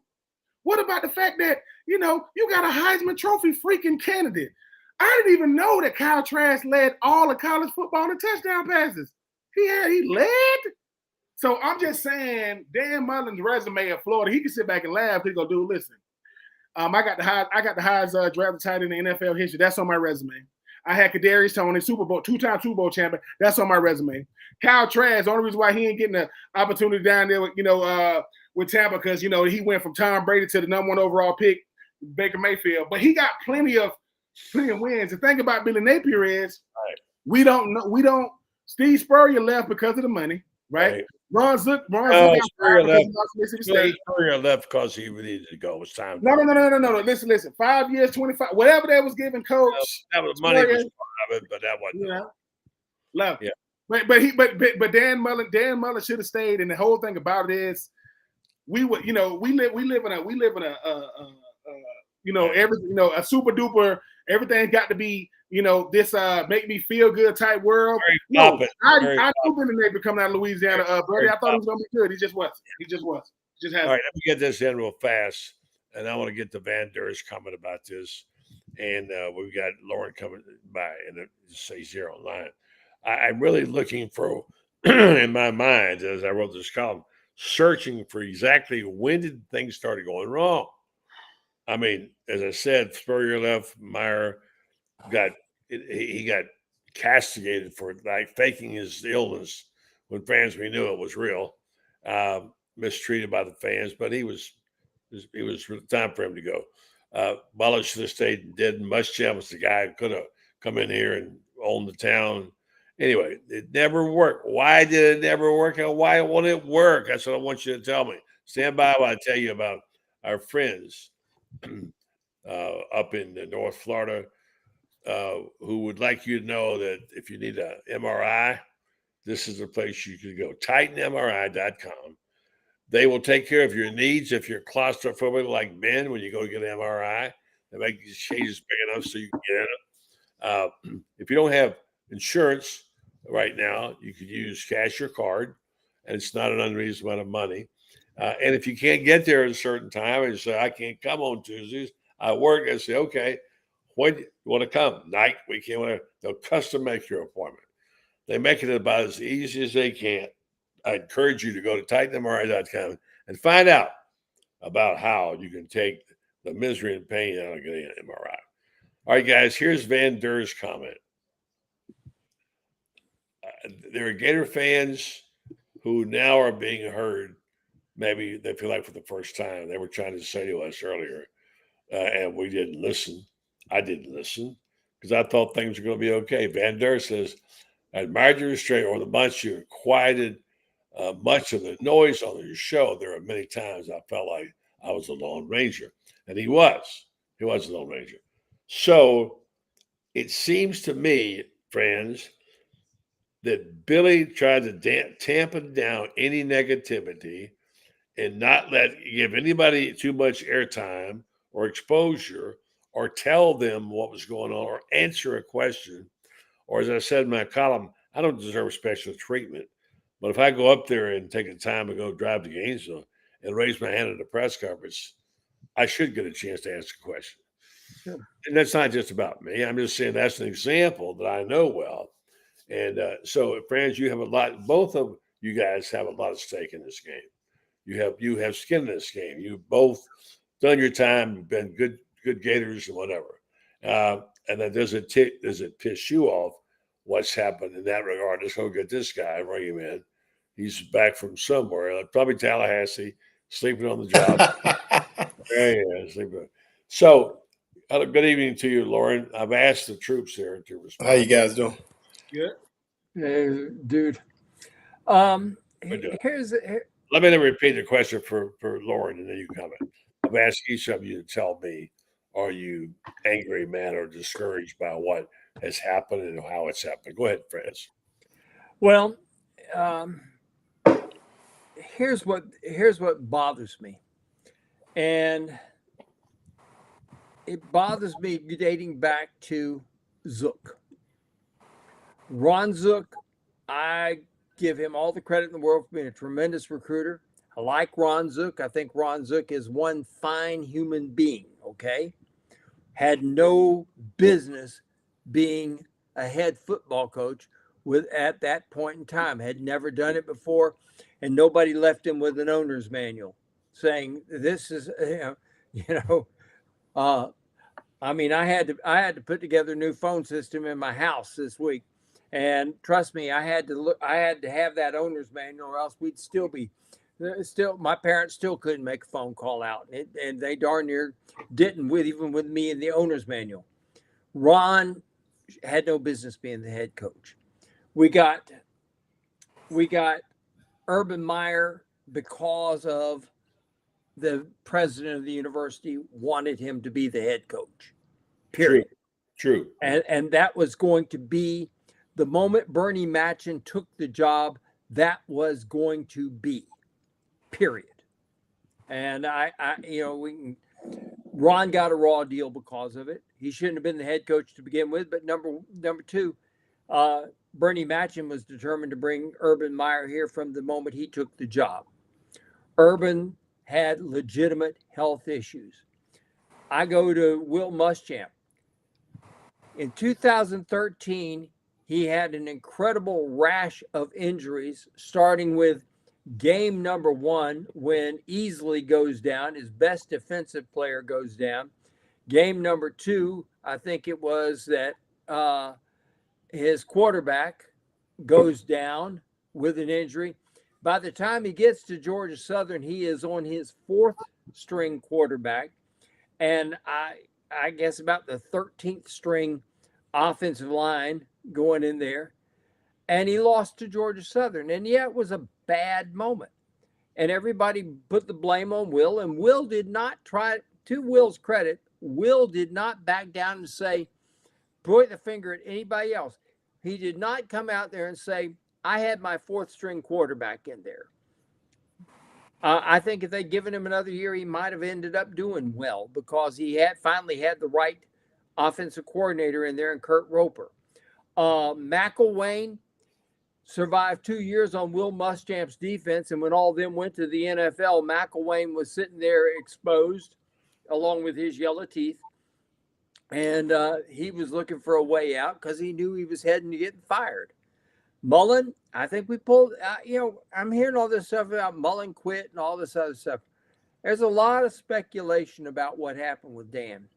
What about the fact that, you got a Heisman Trophy freaking candidate? I didn't even know that Kyle Trask led all of college football in touchdown passes. He led. So I'm just saying, Dan Mullen's resume at Florida, he can sit back and laugh. He's gonna do. Listen, I got the highest drafted tight end in NFL history. That's on my resume. I had Kadarius Toney, two-time Super Bowl champion. That's on my resume. Kyle Trask, the only reason why he ain't getting the opportunity down there, with Tampa, because he went from Tom Brady to the number 1 overall pick, Baker Mayfield. But he got plenty of wins. The thing about Billy Napier is, we don't. Steve Spurrier left because of the money, right? Ron Zook Spurrier left because he needed to go. It was time. No. Listen. 5 years, 25, whatever they was giving Coach. That was money was part of it, but that wasn't. Left. Yeah. But Dan Mullen should have stayed. And the whole thing about it is, we live in a super duper. Everything got to be, this make me feel good type world. I knew Billy Napier coming out of Louisiana, buddy. I thought he was gonna be good. He just was. All right, let me get this in real fast, and I want to get to Van Der's comment about this, and we've got Loren coming by, and it says here online. I'm really looking for, in my mind, as I wrote this column, searching for exactly when did things start going wrong. I mean, as I said, Spurrier left. Meyer got castigated for faking his illness when fans, we knew it was real. Mistreated by the fans, but it was time for him to go. Butler should have stayed and did. Muschamp was the guy who could have come in here and owned the town. Anyway, it never worked. Why did it never work, and why won't it work? That's what I want you to tell me. Stand by while I tell you about our friends up in North Florida who would like you to know that if you need an MRI, this is the place you can go. TitanMRI.com. They will take care of your needs. If you're claustrophobic like Ben, when you go get an MRI, they make these cages big enough so you can get in it. If you don't have insurance right now, you could use cash or card, and it's not an unreasonable amount of money. And if you can't get there at a certain time and you say, I can't come on Tuesdays, I work, I say, okay, when you want to come? Night, weekend, they'll custom make your appointment. They make it about as easy as they can. I encourage you to go to TitanMRI.com and find out about how you can take the misery and pain out of getting an MRI. All right, guys, here's Van Der's comment. There are Gator fans who now are being heard. Maybe they feel like for the first time. They were trying to say to us earlier, and we didn't listen. I didn't listen because I thought things were going to be okay. Van Der says, I admired your restraint over the months you quieted much of the noise on your show. There are many times I felt like I was a Lone Ranger. And he was. He was a Lone Ranger. So it seems to me, friends, that Billy tried to tamp down any negativity and not give anybody too much airtime or exposure or tell them what was going on or answer a question. Or as I said in my column, I don't deserve special treatment. But if I go up there and take the time to go drive to Gainesville and raise my hand at a press conference, I should get a chance to ask a question. Sure. And that's not just about me. I'm just saying that's an example that I know well. And so, Franz, you have a lot. Both of you guys have a lot of stake in this game. You have skin in this game. You've both done your time. You've been good Gators and whatever. And then does it piss you off what's happened in that regard? Let's go get this guy, bring him in. He's back from somewhere, probably Tallahassee, sleeping on the job. Yeah, sleeping. So, good evening to you, Loren. I've asked the troops here to respond. How you guys doing? Good. Hey, dude. Let me repeat the question for Loren, and then you comment. I've asked each of you to tell me, are you angry, mad, or discouraged by what has happened and how it's happened? Go ahead, Franz. Well, here's what bothers me, and it bothers me dating back to Zook. Ron Zook, I give him all the credit in the world for being a tremendous recruiter. I like Ron Zook. I think Ron Zook is one fine human being, okay? Had no business being a head football coach at that point in time, had never done it before, and nobody left him with an owner's manual saying this is, I mean, I had to put together a new phone system in my house this week. And trust me, I had to have that owner's manual, or else we'd still be my parents still couldn't make a phone call out, and they darn near didn't even with me in the owner's manual. Ron had no business being the head coach. We got Urban Meyer because of the president of the university wanted him to be the head coach. Period. True. And that was going to be the moment Bernie Matchin took the job. That was going to be. Period. And Ron got a raw deal because of it. He shouldn't have been the head coach to begin with. But number two, Bernie Matchin was determined to bring Urban Meyer here from the moment he took the job. Urban had legitimate health issues. I go to Will Muschamp. In 2013, he had an incredible rash of injuries, starting with game number 1 when Easley goes down, his best defensive player goes down. Game number 2, I think it was that his quarterback goes down with an injury. By the time he gets to Georgia Southern, he is on his 4th string quarterback, and I guess about the 13th string offensive line going in there. And he lost to Georgia Southern. And yeah, it was a bad moment. And everybody put the blame on Will. And Will did not try, to Will's credit, Will did not back down and say, point the finger at anybody else. He did not come out there and say, I had my 4th string quarterback in there. I think if they'd given him another year, he might have ended up doing well because he had finally had the right offensive coordinator in there in Kurt Roper. McElwain survived 2 years on Will Muschamp's defense, and when all of them went to the NFL, McElwain was sitting there exposed along with his yellow teeth, and he was looking for a way out because he knew he was heading to getting fired. Mullen, I think we pulled, I'm hearing all this stuff about Mullen quit and all this other stuff. There's a lot of speculation about what happened with Dan.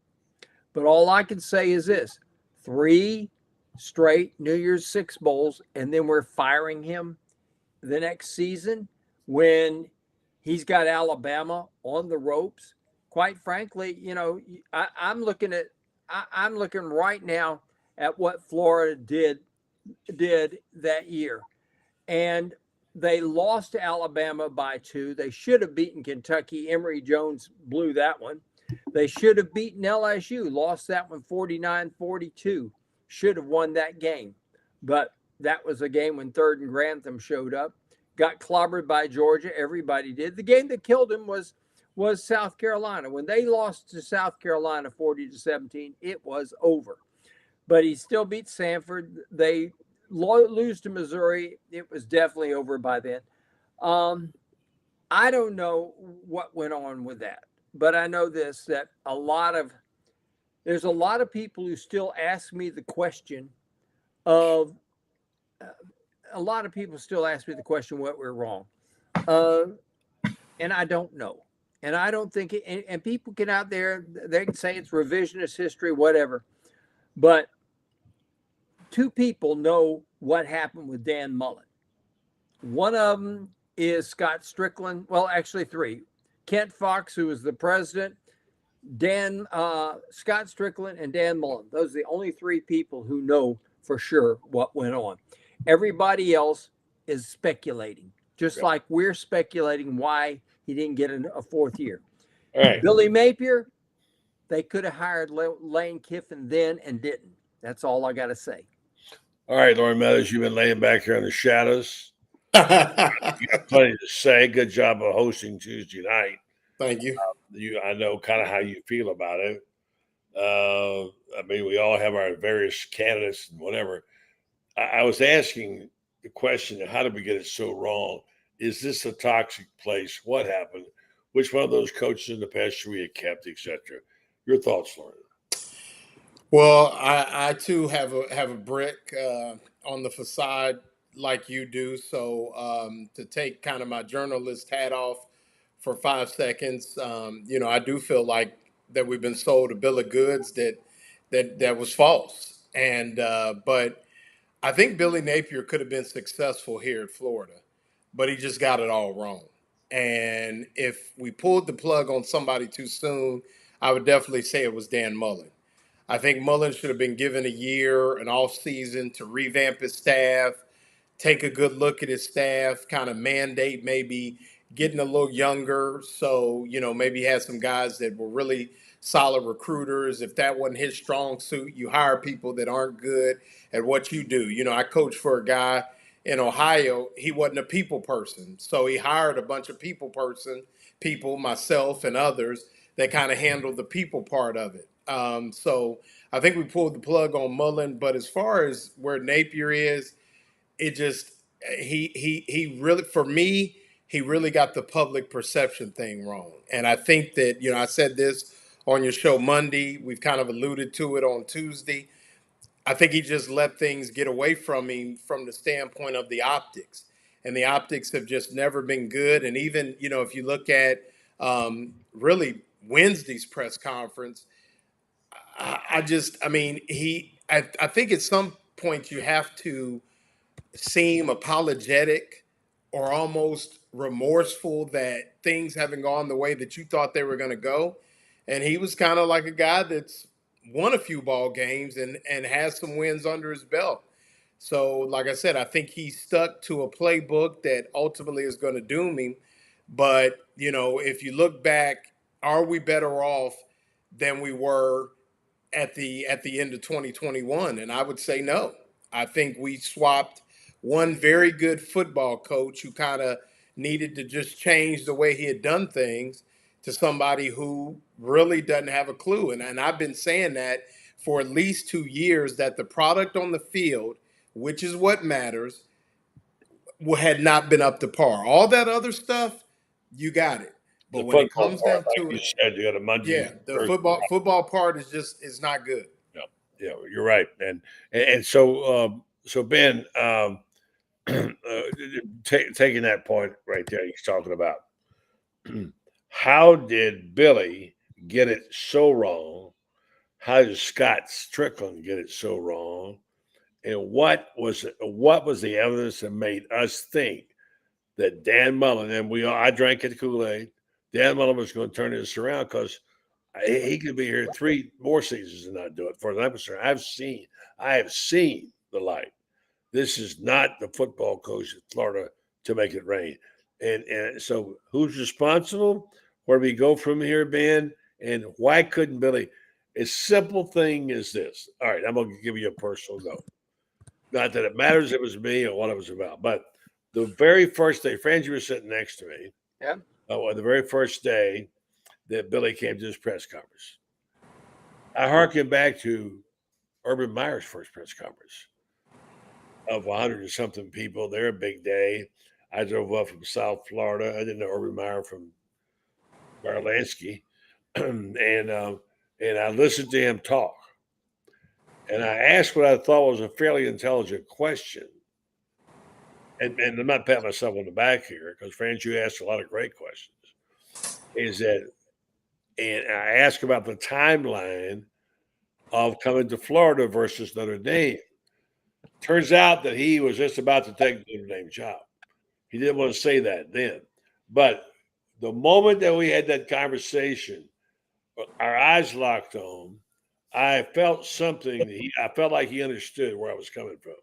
But all I can say is this, 3 straight New Year's Six bowls, and then we're firing him the next season when he's got Alabama on the ropes. Quite frankly, I'm looking right now at what Florida did that year. And they lost to Alabama by 2. They should have beaten Kentucky. Emory Jones blew that one. They should have beaten LSU, lost that one 49-42. Should have won that game. But that was a game when Third and Grantham showed up. Got clobbered by Georgia. Everybody did. The game that killed him was South Carolina. When they lost to South Carolina 40-17, it was over. But he still beat Samford. They lose to Missouri. It was definitely over by then. I don't know what went on with that. But I know this, that there's a lot of people who still ask me the question what we're wrong. And I don't know. And I don't think and people get out there, they can say it's revisionist history, whatever. But 2 people know what happened with Dan Mullen. One of them is Scott Strickland. Well, actually 3. Kent Fox, who was the president, Scott Strickland, and Dan Mullen. Those are the only 3 people who know for sure what went on. Everybody else is speculating, just like we're speculating why he didn't get a 4th year. All right. Billy Napier, they could have hired Lane Kiffin then and didn't. That's all I got to say. All right, Loren Meadows, you've been laying back here in the shadows. You got plenty to say. Good job of hosting Tuesday night. Thank you. I know kind of how you feel about it. I mean, we all have our various candidates and whatever. I was asking the question, how did we get it so wrong? Is this a toxic place? What happened? Which one of those coaches in the past should we have kept, etc.? Your thoughts, Loren? Well, I too have a brick on the facade like you do. So to take kind of my journalist hat off for 5 seconds, I do feel like that we've been sold a bill of goods that was false. And but I think Billy Napier could have been successful here at Florida, but he just got it all wrong. And if we pulled the plug on somebody too soon, I would definitely say it was Dan Mullen. I think Mullen should have been given a year, an off season to revamp his staff, take a good look at his staff, kind of mandate maybe getting a little younger. So, maybe he had some guys that were really solid recruiters. If that wasn't his strong suit, you hire people that aren't good at what you do. I coached for a guy in Ohio. He wasn't a people person. So he hired a bunch of people, myself and others, that kind of handled the people part of it. So I think we pulled the plug on Mullen. But as far as where Napier is, it just he really, for me, he really got the public perception thing wrong. And I think that, I said this on your show Monday, we've kind of alluded to it on Tuesday. I think he just let things get away from him from the standpoint of the optics. And the optics have just never been good. And even, if you look at really Wednesday's press conference, I think at some point you have to seem apologetic or almost remorseful that things haven't gone the way that you thought they were going to go. And he was kind of like a guy that's won a few ball games and has some wins under his belt. So, like I said, I think he stuck to a playbook that ultimately is going to doom him. But, if you look back, are we better off than we were at the end of 2021? And I would say no. I think we swapped one very good football coach who kind of needed to just change the way he had done things to somebody who really doesn't have a clue. And I've been saying that for at least 2 years, that the product on the field, which is what matters, had not been up to par. All that other stuff, you got it. But when it comes down to it, you got a Monday. The football part is not good. Yeah, you're right. And so Ben, taking that point right there, he's talking about how did Billy get it so wrong? How did Scott Strickland get it so wrong? And what was the evidence that made us think that Dan Mullen, and I drank at the Kool-Aid, Dan Mullen was going to turn this around, because he could be here 3 more seasons and not do it. For that concerned, I have seen the light. This is not the football coach at Florida to make it rain. And so who's responsible? Where do we go from here, Ben? And why couldn't Billy? A simple thing is this. All right, I'm going to give you a personal note. Not that it matters if it was me or what it was about, but the very first day, Franz, you were sitting next to me. Yeah. The very first day that Billy came to his press conference, I harken back to Urban Meyer's first press conference of 100 and something people. They're a big day. I drove up from South Florida. I didn't know Urban Meyer from Barlansky. and I listened to him talk. And I asked what I thought was a fairly intelligent question. And I'm not patting myself on the back here, because, Franz, you asked a lot of great questions. And I asked about the timeline of coming to Florida versus Notre Dame. Turns out that he was just about to take the Notre Dame job. He didn't want to say that then. But the moment that we had that conversation, our eyes locked on, I felt something. I felt like he understood where I was coming from.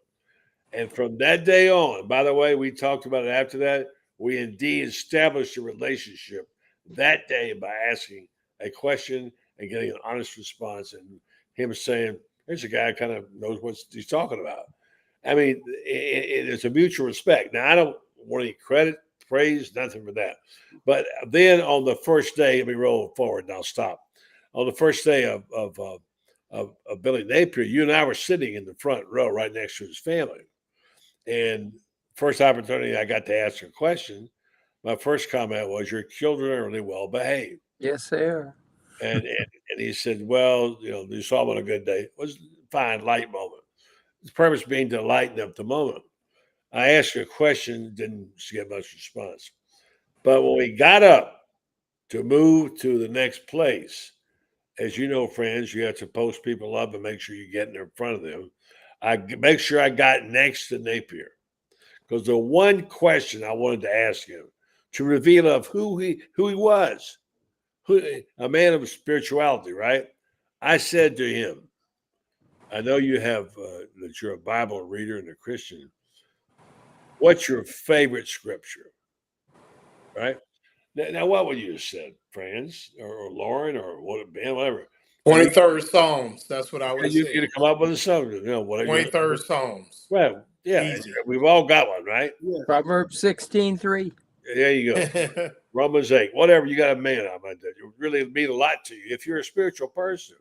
And from that day on, by the way, we talked about it after that, we indeed established a relationship that day by asking a question and getting an honest response, and him saying, there's a guy who kind of knows what he's talking about. I mean, it's a mutual respect. Now, I don't want any credit, praise, nothing for that. But then on the first day, let me roll forward and I'll stop. On the first day of of Billy Napier, you and I were sitting in the front row right next to his family. And first opportunity I got to ask a question, my first comment was, your children are really well behaved. Yes, they are. And he said, well, you saw them on a good day. It was fine, light moment. The purpose being to lighten up the moment. I asked you a question, didn't get much response. But when we got up to move to the next place, as you know, friends, you have to post people up and make sure you get in front of them. I make sure I got next to Napier, because the one question I wanted to ask him to reveal of who he was, a man of spirituality, right? I said to him, I know you have that you're a Bible reader and a Christian. What's your favorite scripture? Right? Now, what would you have said, Franz or Loren or whatever? 23rd Psalms. That's what I would say. You come up with a song. 23rd Psalms. Well, yeah, we've all got one, right? Yeah. Proverbs 16:3. There you go. Romans 8. Whatever, you got a man on that. It really mean a lot to you if you're a spiritual person.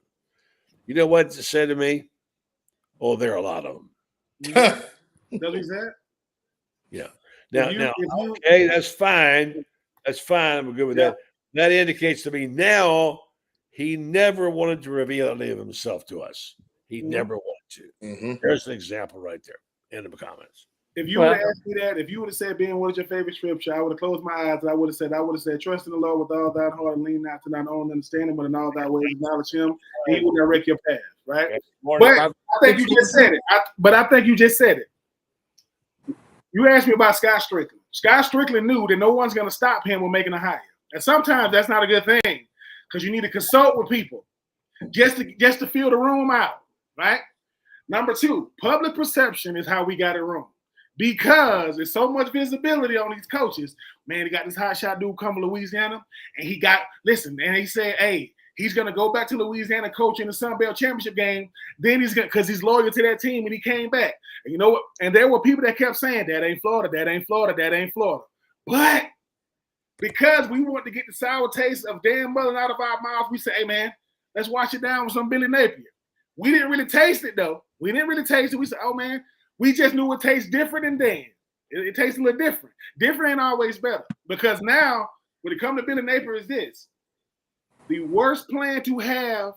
You know what to say to me? Oh, there are a lot of them. Does he say? Yeah. Now, okay, that's fine. That's fine. I'm good with that. That indicates to me now he never wanted to reveal any of himself to us. He never wanted to. There's an example right there in the comments. If you would have asked me that, if you would have said, Ben, what is your favorite scripture? I would have closed my eyes and I would have said, trust in the Lord with all thy heart and lean not to thine own understanding, but in all thy ways acknowledge him, and he will direct your path, right? But I think you just said it. You asked me about Scott Strickland. Scott Strickland knew that no one's going to stop him from making a hire. And sometimes that's not a good thing, because you need to consult with people just to fill the room out, right? Number 2, public perception is how we got it wrong. Because there's so much visibility on these coaches. Man, he got this hot shot dude come to Louisiana, and he said, hey, he's going to go back to Louisiana coach in the Sun Belt Championship game. Then because he's loyal to that team, and he came back. And you know what? And there were people that kept saying, that ain't Florida, that ain't Florida, that ain't Florida. But because we want to get the sour taste of Dan Mullen out of our mouth, we say, hey, man, let's wash it down with some Billy Napier. We didn't really taste it, though. We didn't really taste it. We said, oh, man, we just knew it tastes different than Dan. It tastes a little different. Different ain't always better. Because now, when it comes to Billy Napier, is this. The worst plan to have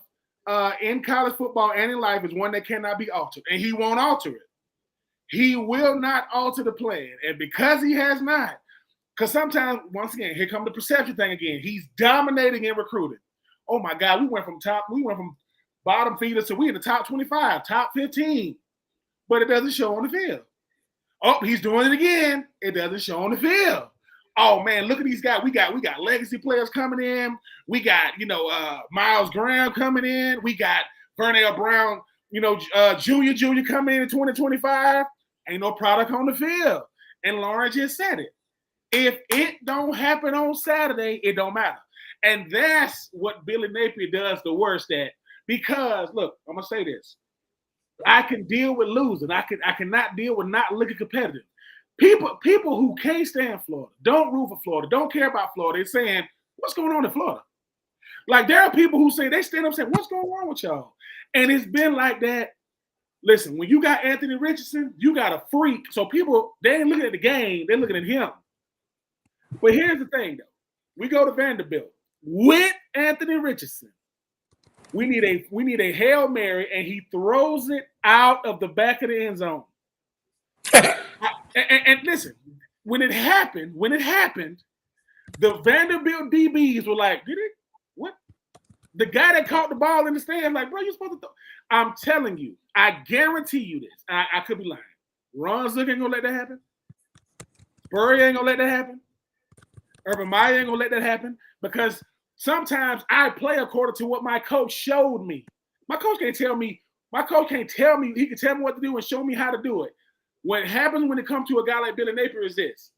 in college football and in life is one that cannot be altered. And he won't alter it. He will not alter the plan. And because he has not, because sometimes, once again, here comes the perception thing again. He's dominating in recruiting. Oh, my God, we went from bottom feeders to we in the top 25, top 15. But it doesn't show on the field. Oh, he's doing it again. It doesn't show on the field. Oh man, look at these guys. We got legacy players coming in. We got Miles Graham coming in. We got Vernell Brown, junior coming in 2025. Ain't no product on the field. And Loren just said it. If it don't happen on Saturday, it don't matter. And that's what Billy Napier does the worst at. Because look, I'm gonna say this. I can deal with losing. I cannot deal with not looking competitive. People who can't stand Florida, don't root for Florida, don't care about Florida, they're saying, what's going on in Florida? Like there are people who say, they stand up saying, what's going on with y'all? And it's been like that. Listen, when you got Anthony Richardson, you got a freak. So people, they ain't looking at the game, they're looking at him. But here's the thing though. We go to Vanderbilt with Anthony Richardson. We need a Hail Mary, and he throws it out of the back of the end zone. And listen, when it happened, the Vanderbilt DBs were like, did it? What? The guy that caught the ball in the stand, like, bro, you're supposed to throw. I'm telling you, I guarantee you this. I could be lying. Ron Zook ain't gonna let that happen. Spurrier ain't gonna let that happen. Urban Meyer ain't gonna let that happen, because sometimes I play according to what my coach showed me. My coach can't tell me. He can tell me what to do and show me how to do it. What happens when it comes to a guy like Billy Napier is this.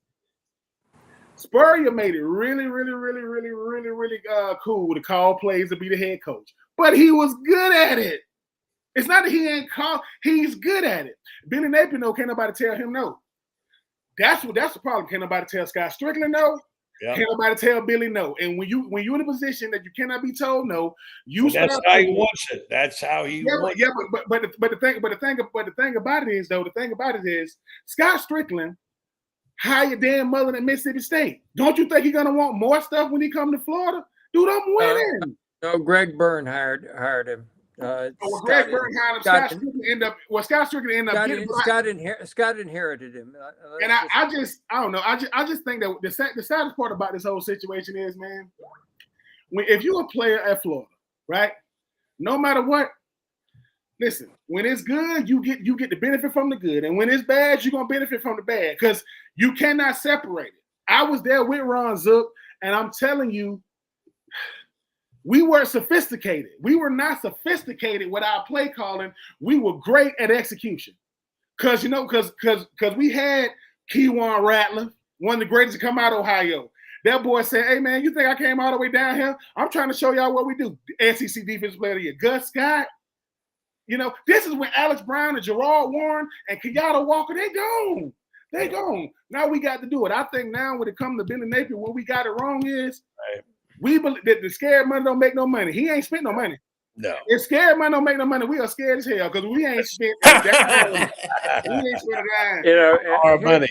Spurrier made it really, really, really, really, really, really cool to call plays to be the head coach. But he was good at it. It's not that he ain't called. He's good at it. Billy Napier, no, can't nobody tell him no. That's the problem. Can't nobody tell Scott Strickland no. Yep. Can't nobody tell Billy no. And when you're in a position that you cannot be told no, that's how he wants it. That's how he wants it. But the thing about it is Scott Strickland hired damn mother at Mississippi State. Don't you think he's gonna want more stuff when he come to Florida? Dude, I'm winning. No, Greg Byrne hired him. Greg Byrne hired him. Scott Strickland ended up getting Scott inherited him. And I don't know. I just think that the saddest part about this whole situation is, man, if you're a player at Florida, right? No matter what, listen, when it's good, you get the benefit from the good. And when it's bad, you're gonna benefit from the bad because you cannot separate it. I was there with Ron Zook, and I'm telling you, we weren't sophisticated. We were not sophisticated with our play calling. We were great at execution. Because we had Keywan Rattler, one of the greatest to come out of Ohio. That boy said, hey, man, you think I came all the way down here? I'm trying to show y'all what we do. SEC Defensive Player of the Year. Gus Scott. This is when Alex Brown and Gerard Warren and Kenyatta Walker, they gone. They gone. Now we got to do it. I think now when it comes to Billy Napier, what we got it wrong is we believe that the scared money don't make no money. He ain't spent no money. No. If scared money don't make no money, we are scared as hell because we ain't spent that. We ain't spent a dime. Our money.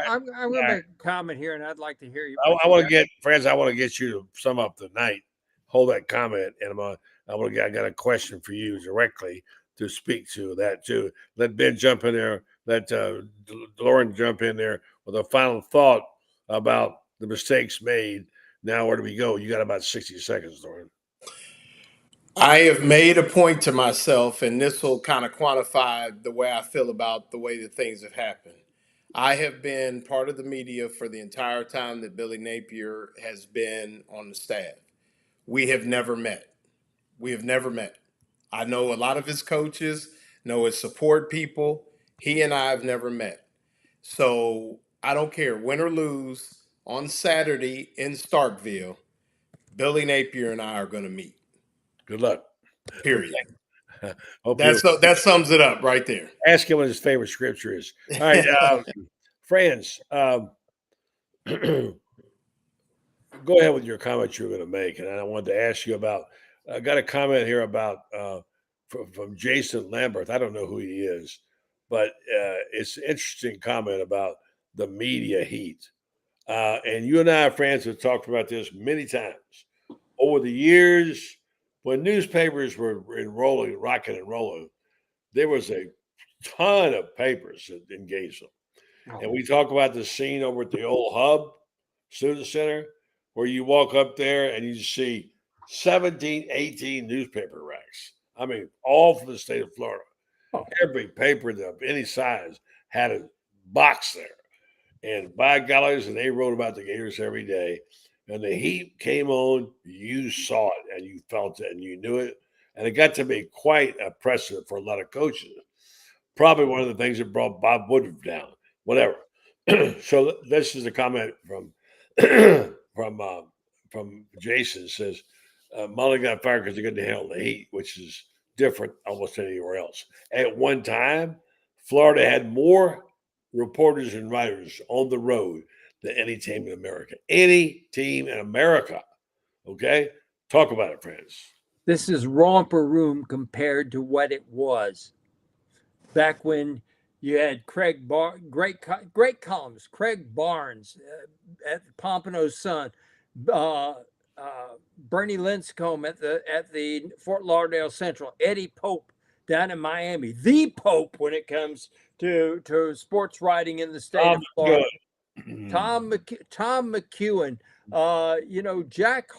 I'm going to make a comment here, and I'd like to hear you. I want to get Franz. I want to get you to sum up the night. Hold that comment, and I got a question for you directly to speak to that too. Let Ben jump in there. Let Loren jump in there with a final thought about the mistakes made. Now, where do we go? You got about 60 seconds, Loren. I have made a point to myself, and this will kind of quantify the way I feel about the way that things have happened. I have been part of the media for the entire time that Billy Napier has been on the staff. We have never met. I know a lot of his coaches, know his support people. He and I have never met. So I don't care, win or lose, on Saturday in Starkville, Billy Napier and I are going to meet. Good luck. Period. That sums it up right there. Ask him what his favorite scripture is. All right, Franz, go ahead with your comment you were going to make. And I wanted to ask you about, I got a comment here about from Jason Lambert. I don't know who he is, but it's an interesting comment about the media heat. And you and I, Franz, have talked about this many times. Over the years, when newspapers were rocking and rolling, there was a ton of papers that engaged them. Oh. And we talk about the scene over at the old Hub Student Center, where you walk up there and you see 17, 18 newspaper racks. I mean, all from the state of Florida. Oh. Every paper of any size had a box there. And by gollies, and they wrote about the Gators every day. And the heat came on, you saw it and you felt it and you knew it. And it got to be quite a precedent for a lot of coaches. Probably one of the things that brought Bob Woodruff down, whatever. So this is a comment from Jason. Says, Mully got fired because he couldn't handle the heat, which is different almost anywhere else. At one time, Florida had more reporters and writers on the road than any team in America. Any team in America. Okay? Talk about it, friends. This is romper room compared to what it was back when you had great columns, Craig Barnes at Pompano's Sun, Bernie Linscomb at the Fort Lauderdale Central, Eddie Pope down in Miami, the Pope when it comes to sports writing in the state of Florida. Tom McEwen, Jack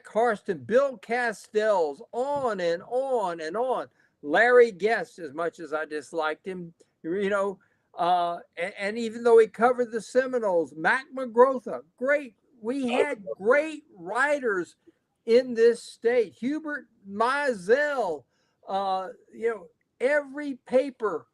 Harston, Bill Castells, on and on and on. Larry Guest, as much as I disliked him, and even though he covered the Seminoles, Mac McGrotha, great. We had great writers in this state. Hubert Mizell, every paper.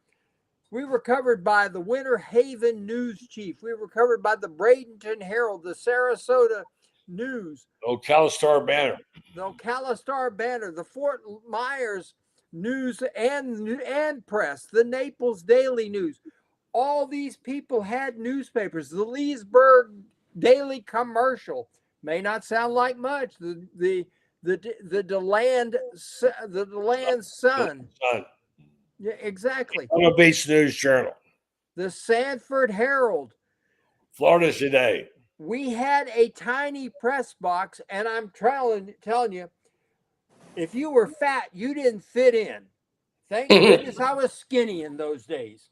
We were covered by the Winter Haven News Chief. We were covered by the Bradenton Herald, the Sarasota News. Ocala Star Banner. The Ocala Star Banner, the Fort Myers News and Press, the Naples Daily News. all these people had newspapers. The Leesburg Daily Commercial may not sound like much. The DeLand Sun. Yeah, exactly. Florida Beach News Journal. The Sanford Herald. Florida Today. We had a tiny press box, and I'm telling you, if you were fat, you didn't fit in. Thank goodness I was skinny in those days,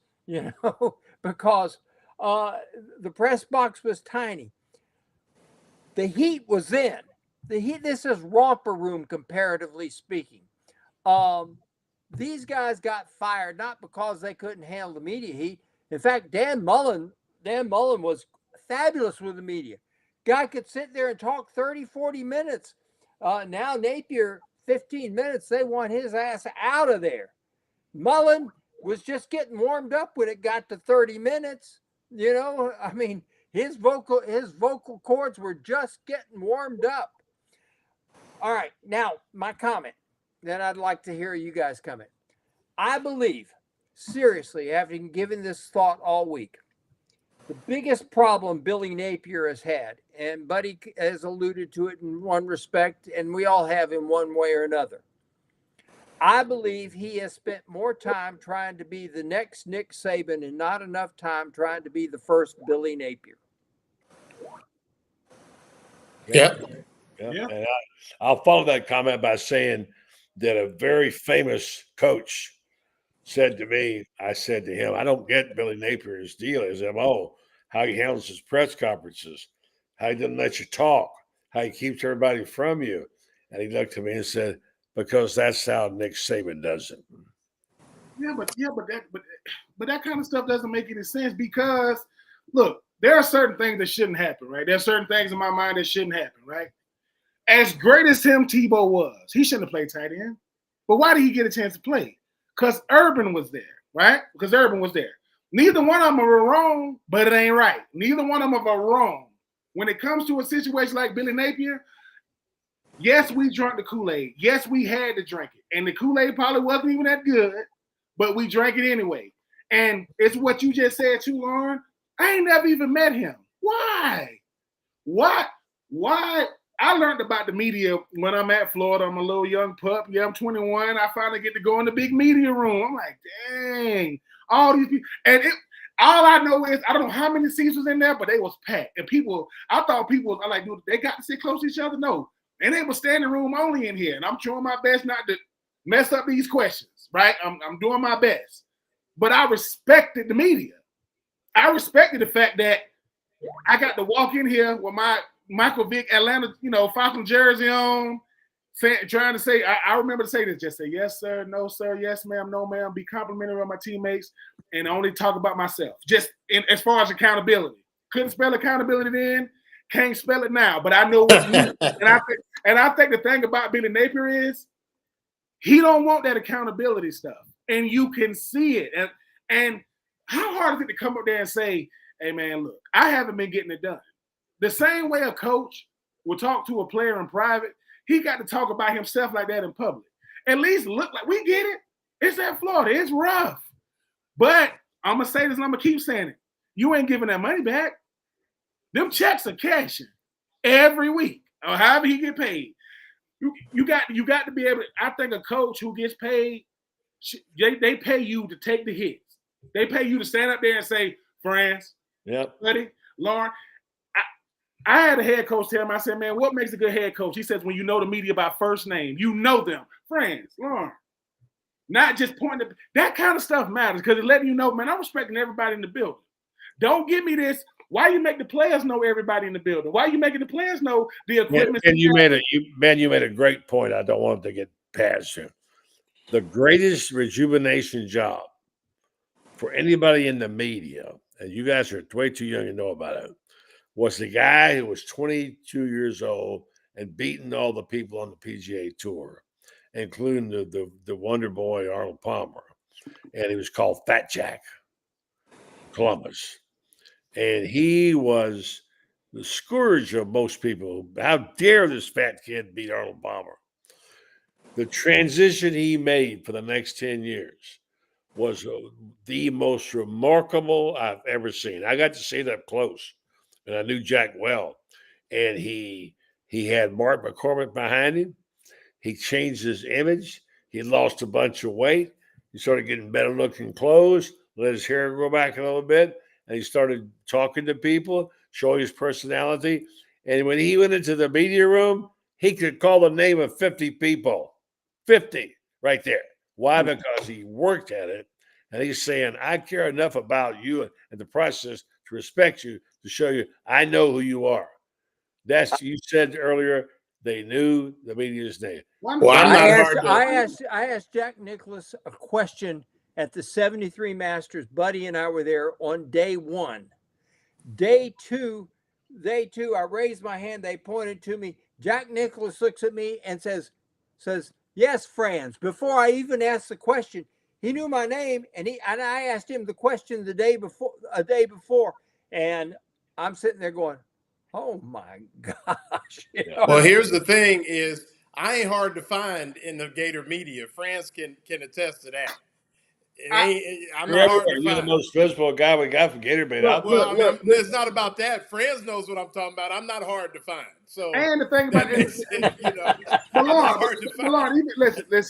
because the press box was tiny. The heat was in. This is romper room, comparatively speaking. These guys got fired not because they couldn't handle the media heat. In fact, Dan Mullen was fabulous with the media. Guy could sit there and talk 30, 40 minutes. Now Napier, 15 minutes, they want his ass out of there. Mullen was just getting warmed up when it got to 30 minutes. I mean, his vocal cords were just getting warmed up. All right, now my comment. Then I'd like to hear you guys comment. I believe, seriously, having given this thought all week, the biggest problem Billy Napier has had, and Buddy has alluded to it in one respect, and we all have in one way or another. I believe he has spent more time trying to be the next Nick Saban and not enough time trying to be the first Billy Napier. Yeah. And I'll follow that comment by saying that a very famous coach said to me, I said to him, I don't get Billy Napier's deal, his MO, how he handles his press conferences, how he doesn't let you talk, how he keeps everybody from you. And he looked at me and said, because that's how Nick Saban does it. But that kind of stuff doesn't make any sense because, look, there are certain things that shouldn't happen, right? There are certain things in my mind that shouldn't happen, right? As great as Tim Tebow was, he shouldn't have played tight end. But why did he get a chance to play? Because Urban was there, right? Because Urban was there. Neither one of them are wrong, but it ain't right. Neither one of them are wrong. When it comes to a situation like Billy Napier, yes, we drank the Kool-Aid. Yes, we had to drink it. And the Kool-Aid probably wasn't even that good, but we drank it anyway. And it's what you just said too, Loren. I ain't never even met him. Why? I learned about the media when I'm at Florida. I'm a little young pup. Yeah, I'm 21. I finally get to go in the big media room. I'm like, dang, all these people. And all I know is, I don't know how many seats was in there, but they was packed. And I thought people, I like, dude, they got to sit close to each other? No. And they were standing room only in here. And I'm trying my best not to mess up these questions, right? I'm doing my best. But I respected the media. I respected the fact that I got to walk in here with my Michael Vick Atlanta, Falcon jersey on, trying to say, I remember to say this, just say, yes, sir, no, sir, yes, ma'am, no, ma'am, be complimentary of my teammates, and only talk about myself, just as far as accountability. Couldn't spell accountability then, can't spell it now, but I know what's needed. And I think the thing about Billy Napier is, he don't want that accountability stuff, and you can see it. And how hard is it to come up there and say, hey, man, look, I haven't been getting it done. The same way a coach will talk to a player in private, he got to talk about himself like that in public. At least look like we get it. It's at Florida. It's rough. But I'm going to say this and I'm going to keep saying it. You ain't giving that money back. Them checks are cashing every week or however he get paid. You got to be able to, I think a coach who gets paid, they pay you to take the hits. They pay you to stand up there and say, Franz, buddy, Loren. I had a head coach tell me, I said, man, what makes a good head coach? He says, when you know the media by first name, you know them. Franz, Loren. Not just pointing to that kind of stuff matters because it's letting you know, man, I'm respecting everybody in the building. Don't give me this. Why you make the players know everybody in the building? Why you making the players know the equipment? And you made a great point. I don't want to get past you. The greatest rejuvenation job for anybody in the media, and you guys are way too young to know about it, was the guy who was 22 years old and beating all the people on the PGA Tour, including the Wonder Boy Arnold Palmer, and he was called Fat Jack Columbus, and he was the scourge of most people. How dare this fat kid beat Arnold Palmer? The transition he made for the next 10 years was the most remarkable I've ever seen. I got to see it up close, and I knew Jack well. And he had Mark McCormick behind him. He changed his image. He lost a bunch of weight. He started getting better looking clothes, let his hair grow back a little bit, and he started talking to people, showing his personality. And when he went into the media room, he could call the name of 50 people, 50 right there. Why? Because he worked at it. And he's saying, I care enough about you and the process to respect you, to show you I know who you are. That's, you said earlier, they knew the media's name. Well, I asked Jack Nicklaus a question at the 73 Masters. Buddy and I were there on day one. Day two, I raised my hand. They pointed to me. Jack Nicklaus looks at me and says, yes, Franz. Before I even asked the question, he knew my name, and I asked him the question a day before, and I'm sitting there going, oh my gosh. You know? Well, here's the thing is I ain't hard to find in the Gator media. Franz can attest to that. I'm not hard to find. You're the most visible guy we got for Gator Bait. Well, it's not about that. Franz knows what I'm talking about. I'm not hard to find. So, and the thing about it, you know, I'm not hard to find.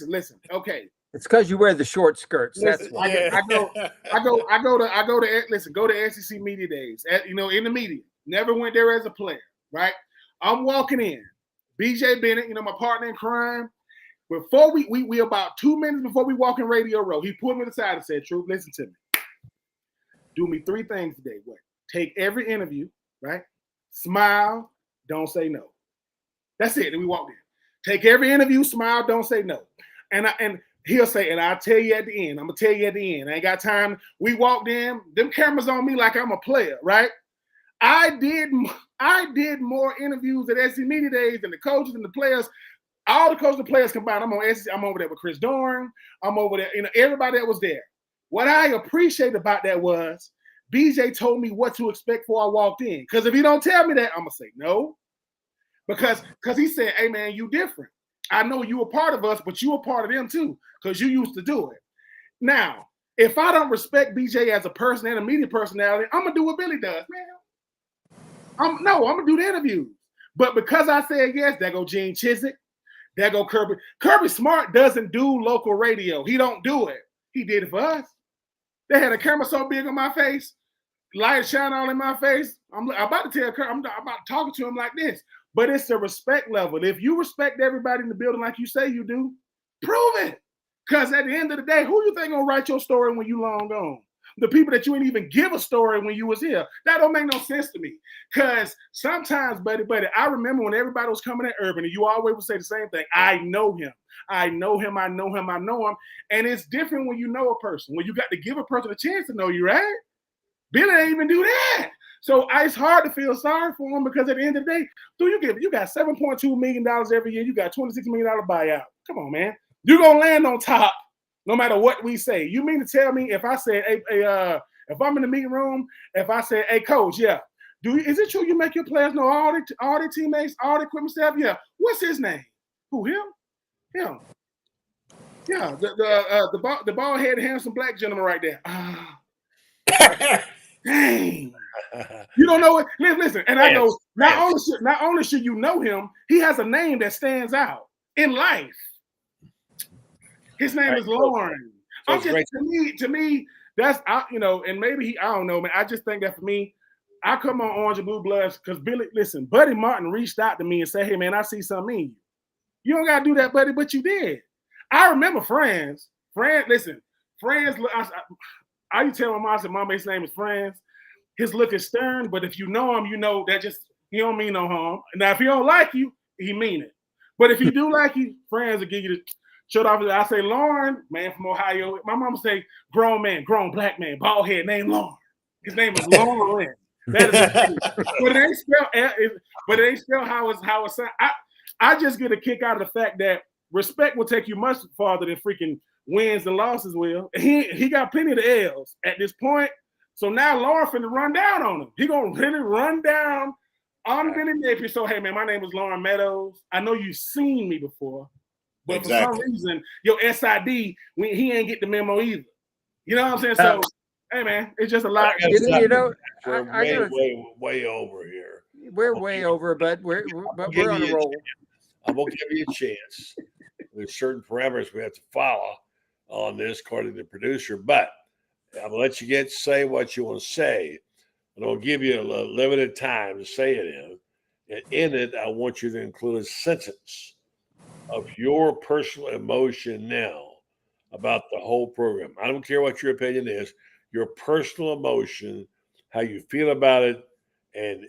Listen. Okay, it's because you wear the short skirts. That's why. Yeah. Go to SEC media days. In the media. Never went there as a player, right? I'm walking in. BJ Bennett, my partner in crime. Before we about 2 minutes before we walk in Radio Row, he pulled me aside and said, Troupe, listen to me. Do me 3 things today. What? Take every interview, right? Smile, don't say no. That's it. And we walked in. Take every interview, smile, don't say no. And he'll say, and I'll tell you at the end. I'm going to tell you at the end. I ain't got time. We walked in. Them cameras on me like I'm a player, right? I did more interviews at SC Media Days than the coaches and the players. All the coaches and players combined. I'm on SC. I'm over there with Chris Doran. I'm over there. Everybody that was there. What I appreciate about that was BJ told me what to expect before I walked in. Because if he don't tell me that, I'm gonna say no. Because he said, "Hey man, you different. I know you a part of us, but you a part of them too. Because you used to do it. Now, if I don't respect BJ as a person and a media personality, I'm gonna do what Billy does, man. I'm gonna do the interviews. But because I said yes, there go Gene Chizik, there go Kirby. Kirby Smart doesn't do local radio. He don't do it. He did it for us. They had a camera so big on my face, light shine all in my face. I'm about to tell Kirby, I'm about talking to him like this. But it's a respect level. If you respect everybody in the building like you say you do, prove it. Because at the end of the day, who you think gonna write your story when you long gone? The people that you ain't even give a story when you was here. That don't make no sense to me. Because sometimes, buddy, I remember when everybody was coming at Urban, and you always would say the same thing. I know him. And it's different when you know a person. When you got to give a person a chance to know you, right? Billy ain't even do that. So it's hard to feel sorry for him because at the end of the day, you got $7.2 million every year. You got $26 million buyout. Come on, man. You're going to land on top. No matter what we say. You mean to tell me if I said, if I'm in the meeting room, if I said, hey, coach, yeah, is it true you make your players know all their teammates, all the equipment staff? Yeah. What's his name? Who, him? Him. Yeah, the bald-headed, handsome black gentleman right there. Dang. You don't know it? Listen, and I go, not only should you know him, he has a name that stands out in life. His name is Loren. To me, that's and maybe I don't know, man. I just think that for me, I come on Orange BlueBloods because Buddy Martin reached out to me and said, "Hey, man, I see something in you. You don't gotta do that, buddy, but you did." I remember Franz. Franz. I used to tell my mom, I said, "Mama, his name is Franz." His look is stern, but if you know him, you know that he don't mean no harm. Now, if he don't like you, he mean it. But if he do like you, Franz will give you the shut off. I say, Loren, man from Ohio. My mama say, grown black man, bald head, named Loren. His name is Loren. That is but it ain't spelled how it's sound. I just get a kick out of the fact that respect will take you much farther than freaking wins and losses will. He got plenty of the L's at this point. So now Loren finna run down on him. He gonna really run down on Billy Napier. So hey man, my name is Loren Meadows. I know you've seen me before. But for some reason, your SID, he ain't get the memo either. You know what I'm saying? So, hey, man, it's just a lot. You know, we're way over here. We're way over, but we're on a roll. I'm gonna give you a chance. There's certain parameters we have to follow on this, according to the producer. But I'm gonna let you say what you want to say. But I'll give you a limited time to say it in. And in it, I want you to include a sentence of your personal emotion now about the whole program. I don't care what your opinion is. Your personal emotion, how you feel about it, and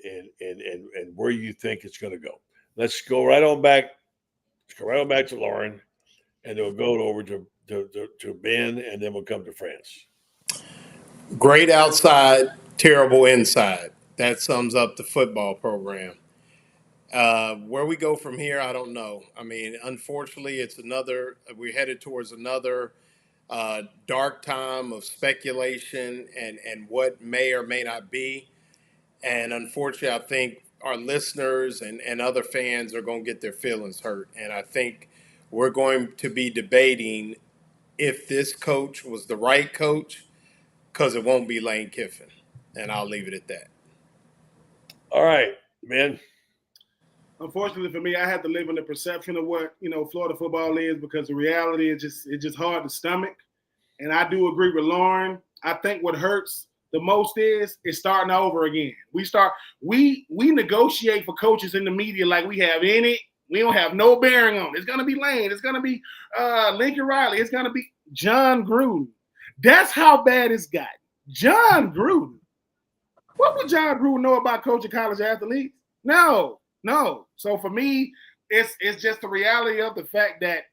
where you think it's going to go. Let's go right on back. Let's go right on back to Loren, and then we'll go over to Ben, and then we'll come to Franz. Great outside, terrible inside. That sums up the football program. Where we go from here, I don't know. I mean, unfortunately, we're headed towards another dark time of speculation and what may or may not be. And unfortunately, I think our listeners and other fans are going to get their feelings hurt. And I think we're going to be debating if this coach was the right coach, because it won't be Lane Kiffin. And I'll leave it at that. All right, man. Unfortunately for me, I have to live in the perception of what, Florida football is, because the reality is it's hard to stomach. And I do agree with Loren. I think what hurts the most is starting over again. We negotiate for coaches in the media like we don't have no bearing on it. It's gonna be Lane, it's gonna be Lincoln Riley, it's gonna be John Gruden. That's how bad it's gotten. John Gruden. What would John Gruden know about coaching college athletes? No. So for me, it's just the reality of the fact that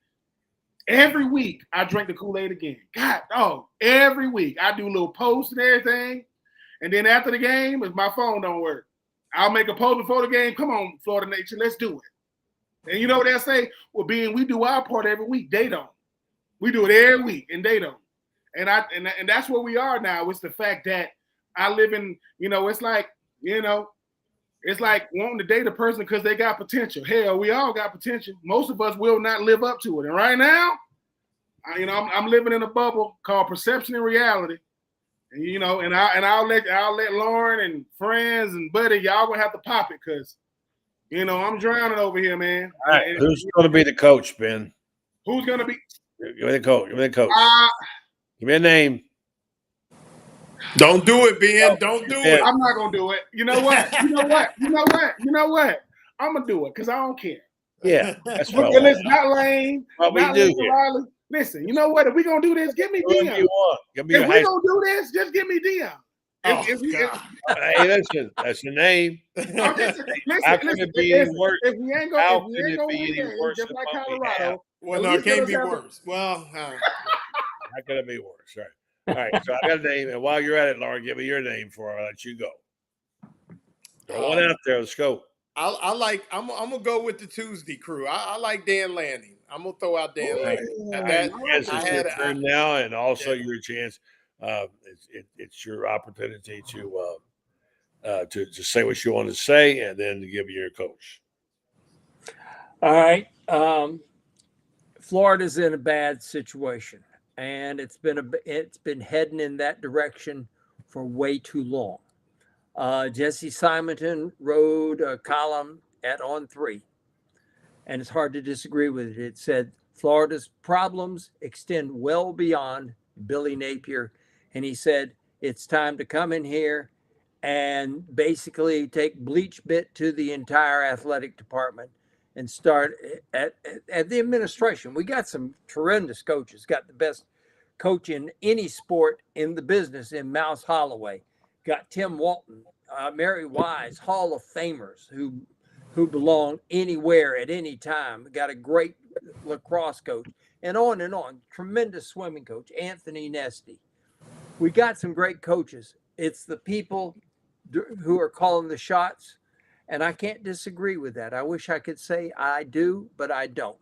every week I drink the Kool-Aid again. Every week I do little posts and everything. And then after the game, if my phone don't work, I'll make a post before the game. Come on, Florida Nation, let's do it. And you know what they'll say? Well, we do our part every week. They don't. We do it every week, and they don't. And that's where we are now. It's the fact that I live in, it's like wanting to date a person because they got potential. Hell, we all got potential. Most of us will not live up to it. And right now, I'm living in a bubble called perception and reality. And I'll let Loren and Franz and Buddy, y'all gonna have to pop it, because I'm drowning over here, man. All right, who's going to be the coach, Ben? Who's going to be? Give me the coach. Give me a name. Don't do it, Ben. Don't do it. I'm not gonna do it. You know what? I'm gonna do it because I don't care. Yeah, that's what it's not Lane. What we do here. Riley. Listen, you know what? If we're gonna do this, give me Dion. You want. If we're gonna do this, just give me Dion. Hey, listen, that's the name. How can it be any worse? If we ain't gonna be any worse, just like Colorado. Well, no, it can't be worse. Well, how can it be worse? Right. All right, so I got a name, and while you're at it, Loren, give me your name before I let you go. Throw one out there. Let's go. I'm gonna go with the Tuesday crew. I like Dan Lanning. I'm gonna throw out Dan Lanning. It's your turn now, and also your chance. It's your opportunity to say what you want to say, and then to give you your coach. All right. Florida's in a bad situation, and it's been heading in that direction for way too long. Jesse Simonton wrote a column at On3, and it's hard to disagree with it. It said Florida's problems extend well beyond Billy Napier, and he said it's time to come in here and basically take bleach bit to the entire athletic department and start at the administration. We got some tremendous coaches, got the best coach in any sport in the business in Mouse Holloway, got Tim Walton, Mary Wise, Hall of Famers who belong anywhere at any time, got a great lacrosse coach, and on, tremendous swimming coach, Anthony Nesty. We got some great coaches. It's the people who are calling the shots, and I can't disagree with that. I wish I could say I do, but I don't.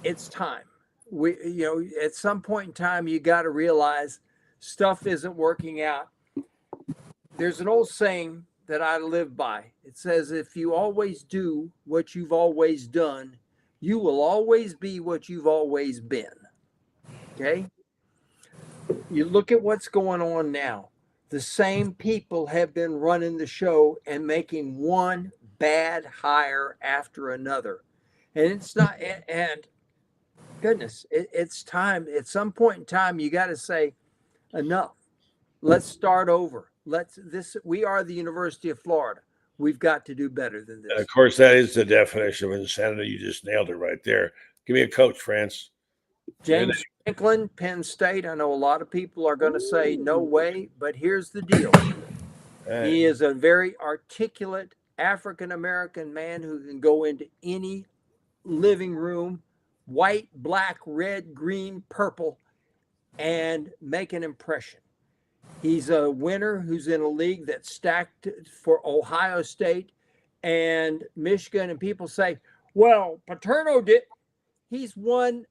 It's time. At some point in time, you got to realize stuff isn't working out. There's an old saying that I live by. It says, if you always do what you've always done, you will always be what you've always been. Okay. You look at what's going on now. The same people have been running the show and making one bad hire after another. And it's not, and goodness, it's time. At some point in time, you got to say, enough. Let's start over. We are the University of Florida. We've got to do better than this. And of course, that is the definition of insanity. You just nailed it right there. Give me a coach, Franz. James Franklin, Penn State. I know a lot of people are going to say no way, but here's the deal. He is a very articulate African-American man who can go into any living room, white, black, red, green, purple, and make an impression. He's a winner who's in a league that's stacked for Ohio State and Michigan. And people say, well, Paterno did. He's won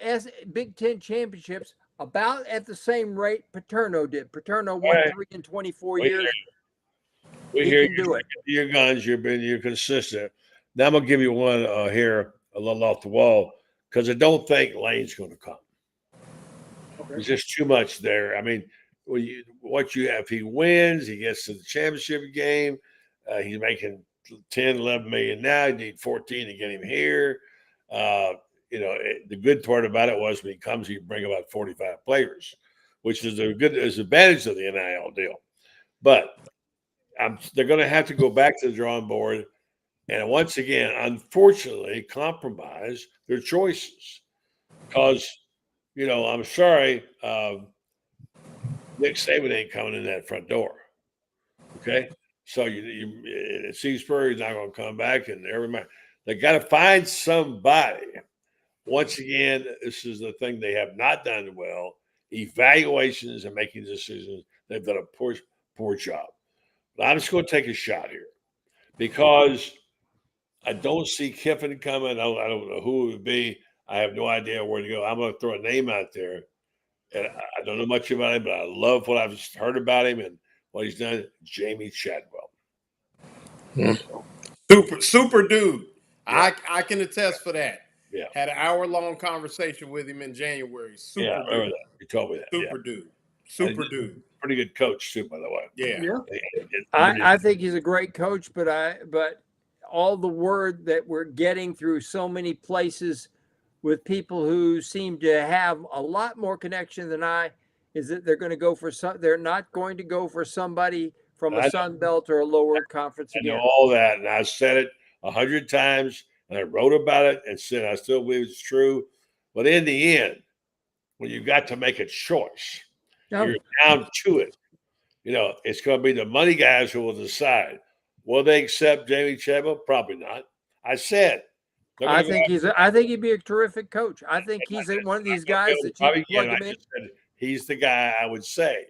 as Big Ten championships about at the same rate Paterno did. Paterno won 3 in 24 years. We hear your guns. You're consistent. Now I'm gonna give you one here a little off the wall because I don't think Lane's going to come. Okay. There's just too much there. I mean, what you have, if he wins, he gets to the championship game. He's making 10, 11 million now. You need 14 to get him here. The good part about it was when he comes, he bring about 45 players, which is is advantage of the NIL deal. But they're going to have to go back to the drawing board and once again, unfortunately, compromise their choices because, I'm sorry, Nick Saban ain't coming in that front door. Okay, so Seasbury's not going to come back, and everybody they got to find somebody. Once again, this is the thing they have not done well: evaluations and making decisions. They've done a poor job. But I'm just going to take a shot here because I don't see Kiffin coming. I don't know who it would be. I have no idea where to go. I'm going to throw a name out there. And I don't know much about him, but I love what I've heard about him and what he's done. Jamie Chadwell. Super dude. Yeah. I can attest for that. Yeah. Had an hour-long conversation with him in January. Super dude. I remember that. You told me that. Super dude. Pretty good coach too, by the way. Yeah. I think he's a great coach, but all the word that we're getting through so many places with people who seem to have a lot more connection than I is that they're going to go for they're not going to go for somebody from a Sun Belt or a lower conference again. I know all that, and I said it 100 times, and I wrote about it and said I still believe it's true. But in the end, when you've got to make a choice, you're down to it. It's going to be the money guys who will decide. Will they accept Jamie Chadwell? Probably not. I said. I think he'd be a terrific coach. I think he's one of these guys that you plug him in. He's the guy I would say.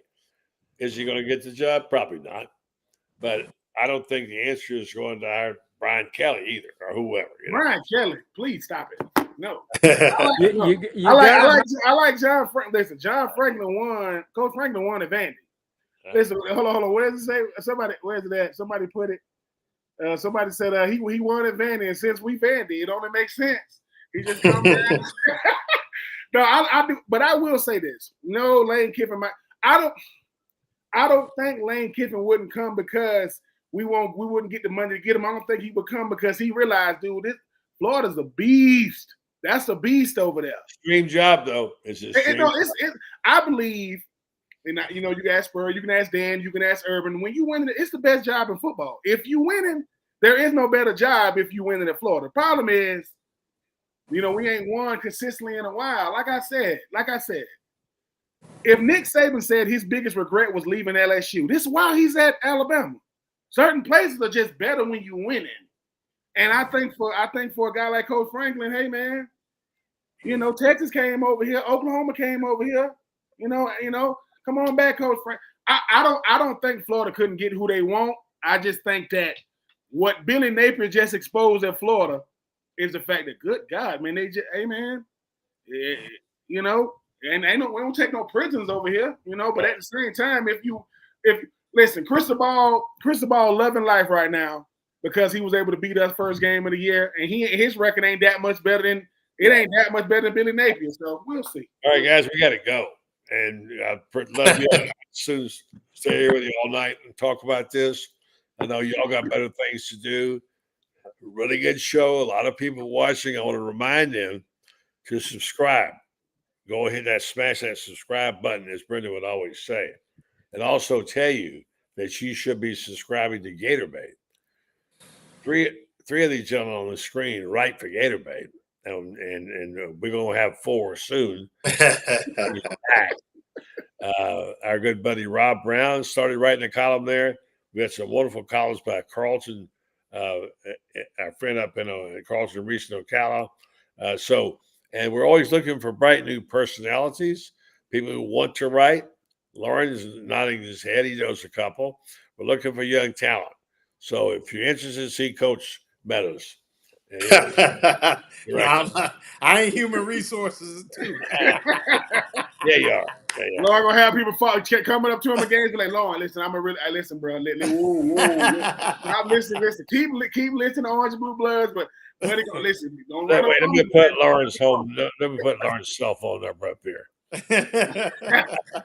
Is he going to get the job? Probably not. But I don't think the answer is going to hire Brian Kelly either or whoever. Brian Kelly, please stop it. No. I like John Franklin. Listen, John Franklin won. Coach Franklin won at Vandy. Listen, hold on. Where does it say? Where's it at? Somebody put it. Somebody said he won at Vandy, and since we Vandy, it only makes sense. He just comes down. No, I do, but I will say this. No, Lane Kiffin. I don't think Lane Kiffin wouldn't come because we wouldn't get the money to get him. I don't think he would come because he realized, dude, this Florida's a beast. That's a beast over there. Dream job though. I believe. And you can ask Spur, you can ask Dan, you can ask Urban. When you win, it's the best job in football. If you winning, there is no better job if you winning in Florida. The problem is, we ain't won consistently in a while. Like I said, if Nick Saban said his biggest regret was leaving LSU, this is why he's at Alabama. Certain places are just better when you winning. And I think for a guy like Coach Franklin, hey man, Texas came over here, Oklahoma came over here, come on back, Coach Frank. I don't think Florida couldn't get who they want. I just think that what Billy Napier just exposed at Florida is the fact that, good God, man, they just, hey man, and we don't take no prisoners over here, But at the same time, if listen, Cristobal loving life right now because he was able to beat us first game of the year, and his record ain't that much better it ain't that much better than Billy Napier. So we'll see. All right, guys, we got to go. And I love you. Soon stay here with you all night and talk about this. I know y'all got better things to do. Really good show. A lot of people watching. I want to remind them to subscribe. Go ahead and smash that subscribe button, as Brenda would always say. And also tell you that you should be subscribing to Gator Bait. Three of these gentlemen on the screen write for Gator Bait. And we're going to have 4 soon. Our good buddy Rob Brown started writing a column there. We had some wonderful columns by Carlton, our friend up in Carlton, Region, Ocala. And we're always looking for bright new personalities, people who want to write. Loren is nodding his head. He knows a couple. We're looking for young talent. So if you're interested, see Coach Meadows. I ain't human resources too. Yeah, you are. Lauren gonna have people coming up to him again, be like, Lauren, listen, listen, bro. Listen. Keep listening to Orange BlueBloods, but when they gonna listen, don't let me put Lauren's cell phone number up here.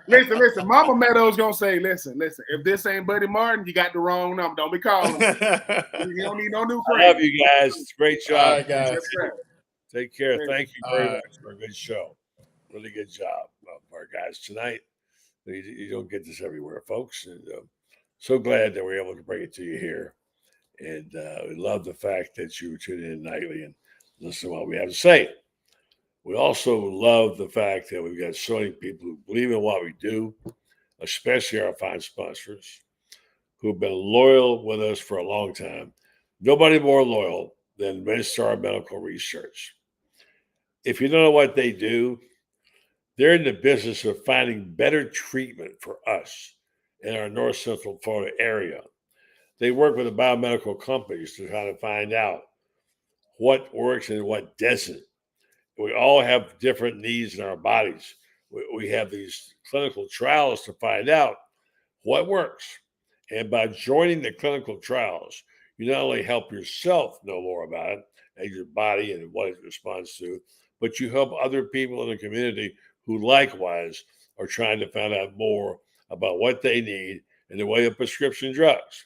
Listen. Mama Meadows gonna say, listen. If this ain't Buddy Martin, you got the wrong number. Don't be calling. You don't need no new friends. I love you guys. It's a great job. All right, guys. Take care. Thank you very much for a good show. Really good job, our guys tonight. You don't get this everywhere, folks. And so glad that we're able to bring it to you here. And we love the fact that you tune in nightly and listen to what we have to say. We also love the fact that we've got so many people who believe in what we do, especially our fine sponsors, who've been loyal with us for a long time. Nobody more loyal than MedStar Medical Research. If you don't know what they do, they're in the business of finding better treatment for us in our North Central Florida area. They work with the biomedical companies to try to find out what works and what doesn't. We all have different needs in our bodies. We have these clinical trials to find out what works. And by joining the clinical trials, you not only help yourself know more about it and your body and what it responds to, but you help other people in the community who likewise are trying to find out more about what they need in the way of prescription drugs.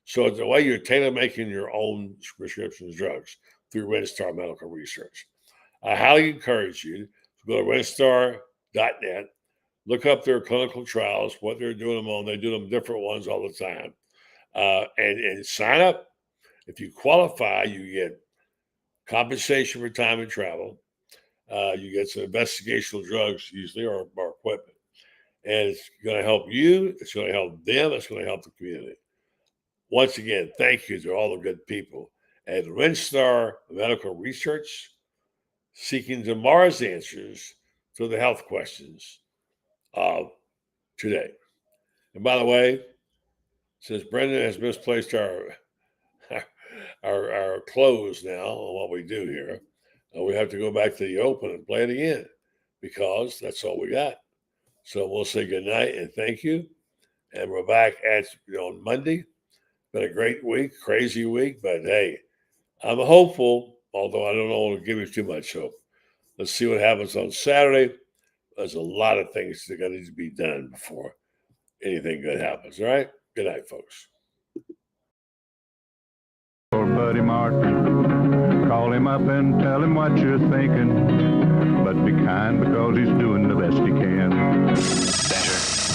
So it's the way you're tailor-making your own prescription drugs through MedStar Medical Research. I highly encourage you to go to redstar.net, look up their clinical trials, what they're doing them on. They do them different ones all the time. And sign up. If you qualify, you get compensation for time and travel. You get some investigational drugs usually or equipment. And it's going to help you. It's going to help them. It's going to help the community. Once again, thank you to all the good people at RenStar Medical Research, seeking tomorrow's answers to the health questions of today. And by the way, since Brendan has misplaced our close now on what we do here, we have to go back to the open and play it again because that's all we got. So we'll say good night and thank you. And we're back on Monday. Been a great week, crazy week, but hey, I'm hopeful, although I don't want to give you too much hope. Let's see what happens on Saturday. There's a lot of things that got to be done before anything good happens. All right? Good night, folks. For Buddy Martin, call him up and tell him what you're thinking. But be kind because he's doing the best he can. Better.